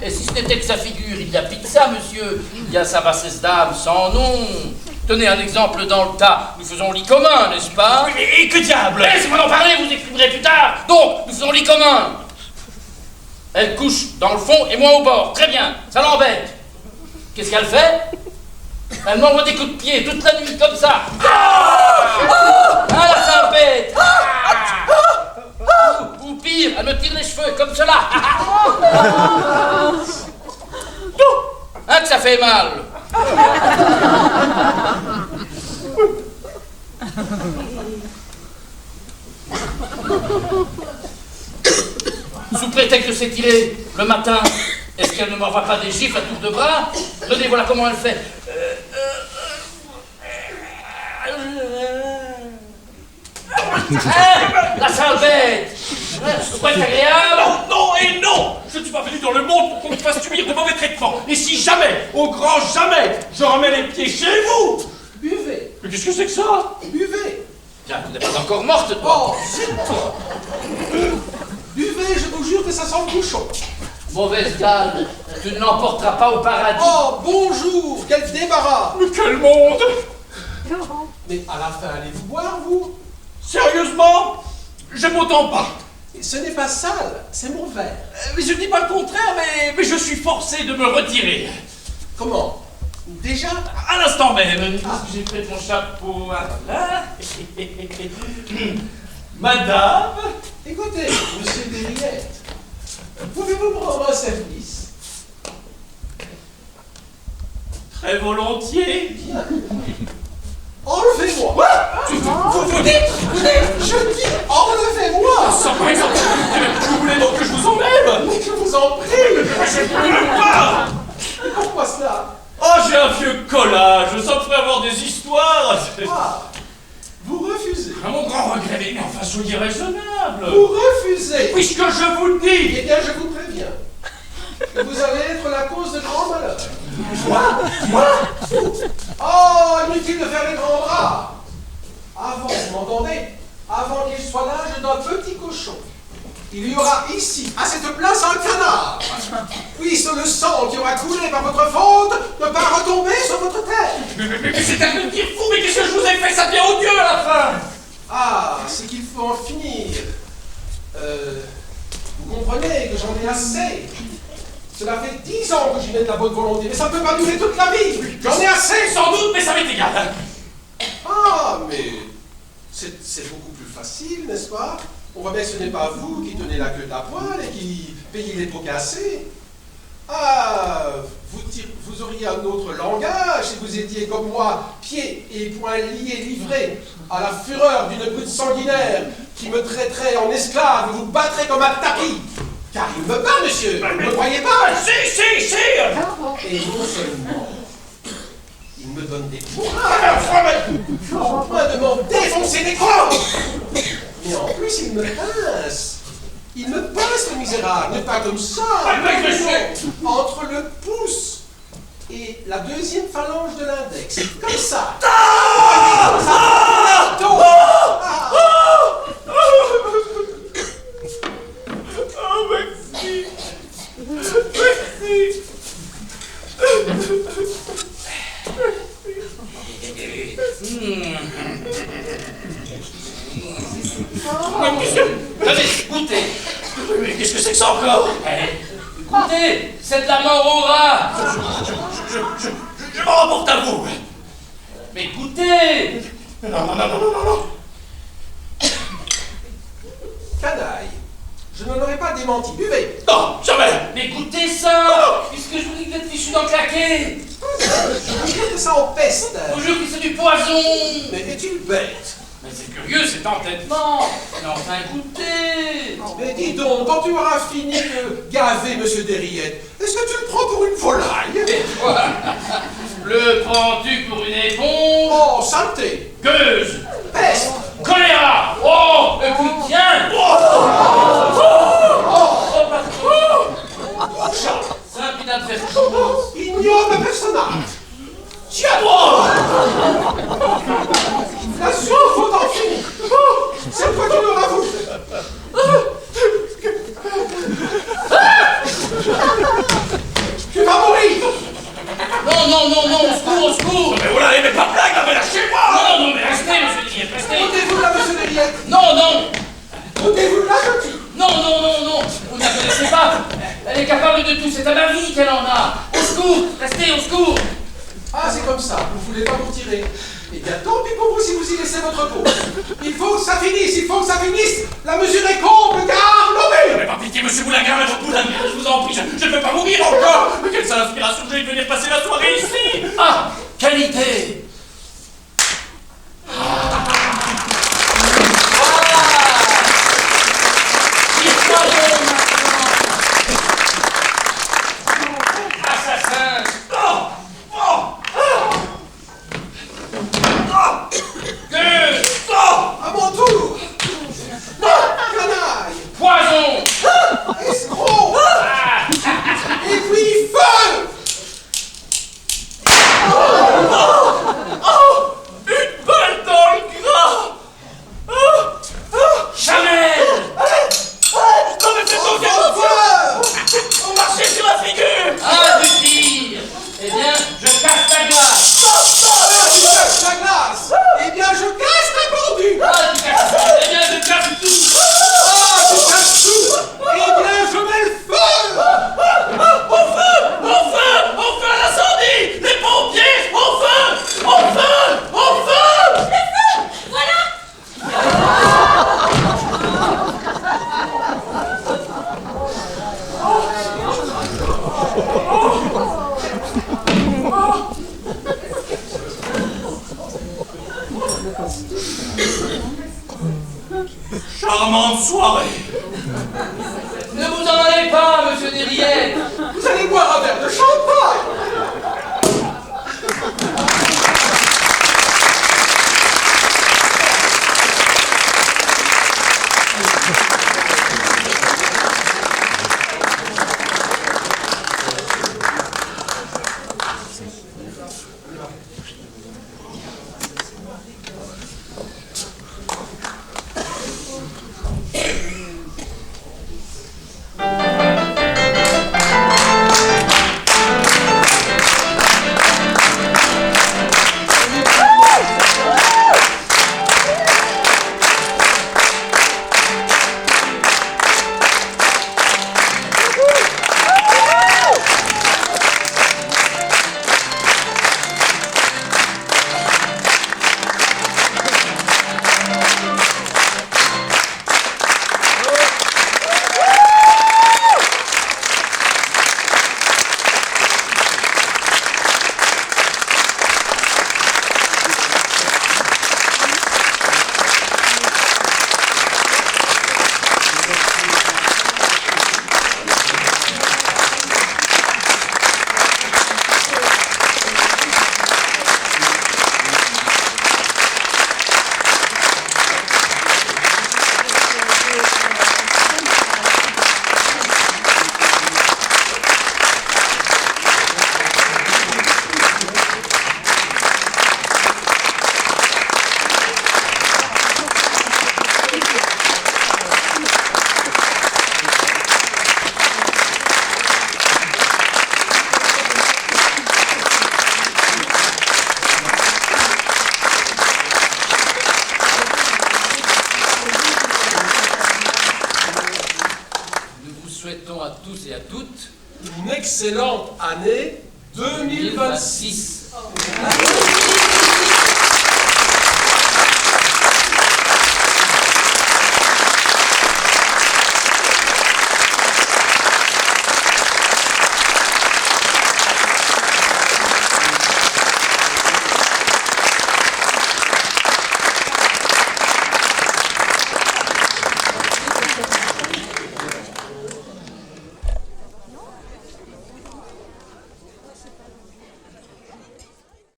Et si ce n'était que sa figure, il y a pizza, monsieur. Il y a sa bassesse d'âme sans nom. Tenez un exemple dans le tas. Nous faisons lit commun, n'est-ce pas? Et que diable? Laissez-moi en parler, vous exprimerez plus tard. Donc, nous faisons lit commun. Elle couche dans le fond et moi au bord. Très bien, ça l'embête. Qu'est-ce qu'elle fait? Elle m'envoie des coups de pied toute la nuit comme ça. Ah, la sale bête. très mal. Sous prétexte que c'est il est le matin, est-ce qu'elle ne m'envoie pas des gifles à tour de bras? Tenez, voilà comment elle fait. La sale bête! C'est pas agréable? Non, non et non! Je ne suis pas venu dans le monde pour qu'on me fasse subir de mauvais traitements. Et si jamais, au grand jamais, je remets les pieds chez vous, Buvez, mais qu'est-ce que c'est que ça? buvez. Tiens, tu n'es pas encore morte, toi. Oh, zut! Buvez, je vous jure que ça sent le bouchon. Mauvaise gale, tu ne l'emporteras pas au paradis. Oh, bonjour, quel débarras. Mais quel monde! Mais à la fin, allez-vous boire, vous? Sérieusement? J'aime autant pas. Ce n'est pas sale, c'est mon verre. Mais je ne dis pas le contraire, mais je suis forcé de me retirer. Comment? Déjà? À l'instant même. J'ai pris mon chapeau, voilà. Madame? Écoutez, monsieur Desriettes, pouvez-vous me rendre un service? Très volontiers. Bien. Enlevez-moi! Vous dites? Je dis enlevez-moi! Sans par exemple, vous voulez donc que je vous enlève? Mais je vous en prie! Je ne peux pas! Mais pourquoi cela? Oh, j'ai un vieux collage, ça me ferait avoir des histoires. Ah, vous refusez. À mon grand regret, mais enfin, soyez raisonnable. Vous refusez. Puisque je vous le dis. Eh bien, je vous préviens que vous allez être la cause de grands malheurs. Moi? Oh, inutile de faire les grands bras. Avant, vous m'entendez? Avant qu'il soit l'âge d'un petit cochon, il y aura ici, à cette place, un canard. Puisse le sang qui aura coulé par votre faute ne pas retomber sur votre tête. Mais c'est un peu dire fou, mais qu'est-ce que je vous ai fait? Ça devient odieux à la fin. Ah, c'est qu'il faut en finir. Vous comprenez que j'en ai assez. Cela fait 10 ans que j'y mets de la bonne volonté, mais ça ne peut pas durer toute la vie. J'en ai assez. Sans doute, mais ça m'est égal. Ah, mais c'est beaucoup plus facile, n'est-ce pas? On voit bien que ce n'est pas vous qui tenez la queue de la poêle et qui payez les pots cassés. Ah, vous auriez un autre langage si vous étiez comme moi, pieds et poings liés, livrés à la fureur d'une brute sanguinaire qui me traiterait en esclave et vous battrait comme un tapis. Car il me bat, monsieur, vous ne me croyez pas? Si. Et non seulement, il me donne des bourrades, au point de m'en défoncer des crocs. Mais en plus, il me pince. Il me pince, le misérable, mais pas comme ça. Entre le pouce et la deuxième phalange de l'index. Comme ça. Oh, merci. Allez, goûtez. Mais qu'est-ce que c'est que ça encore? Goûtez, c'est de la mort au rat. Je m'en rapporte à vous. Mais goûtez. Non. Canaille, je ne l'aurais pas démenti. Buvez. Non, jamais. Mais goûtez ça. Puisque je vous dis que vous êtes fichu d'en claquer. Je dirais que ça empeste. Je vous jure que c'est du poison. Mais es-tu bête? Mais c'est curieux, cet entêtement. Mais enfin, goûtez. Mais dis donc, quand tu auras fini de gaver monsieur Desriettes, est-ce que tu le prends pour une volaille? Et toi, le prends-tu pour une éponge? Oh, saleté! Gueuse. Peste! Choléra. Oh, et puis tiens. Saint Pinat Vertus. Ignoble personnage! Tiens-moi. La soif faut en finir! Cette fois tu l'auras voulu! Tu vas mourir! Non, au secours. Mais voilà, mais pas blague, là, mais lâchez-moi. Non, mais restez, monsieur Desriettes, restez. Ôtez-vous là, monsieur Desriettes! Non. Ôtez-vous là, je dis! Non, vous ne la connaissez pas. Elle est capable de tout, c'est à ma vie qu'elle en a. Au secours, restez, au secours. Ah, c'est comme ça, vous ne voulez pas vous retirer. Eh bien, tant pis pour vous si vous y laissez votre peau. Il faut que ça finisse, La mesure est comble, car l'obé! N'avez pas pitié, monsieur Boulingrin, votre Boulingrin, je vous en prie, je ne veux pas mourir encore. Mais quelle ça l'inspiration que je vais venir passer la soirée ici. Ah, qualité. Assassin! À mon tour! Canaille! Poison! Escroc! Et puis feu! Une balle dans le gras. Chamel! Non mais faites donc attention. On marchait sur la figure. Ah, du tir. Eh bien, je casse la glace. Tu casses la glace! Eh bien, je casse ta pendule! Ah, tu casses. Eh bien, je casse tout. Ah, tu casses tout! Eh bien, je mets le feu! Au feu à l'incendie. Les pompiers, au feu, au feu, au feu. Charmante soirée. Ne vous en allez pas, monsieur Derrière. Vous allez boire un verre de champagne! souhaitons à tous et à toutes une excellente année 2026. 2026.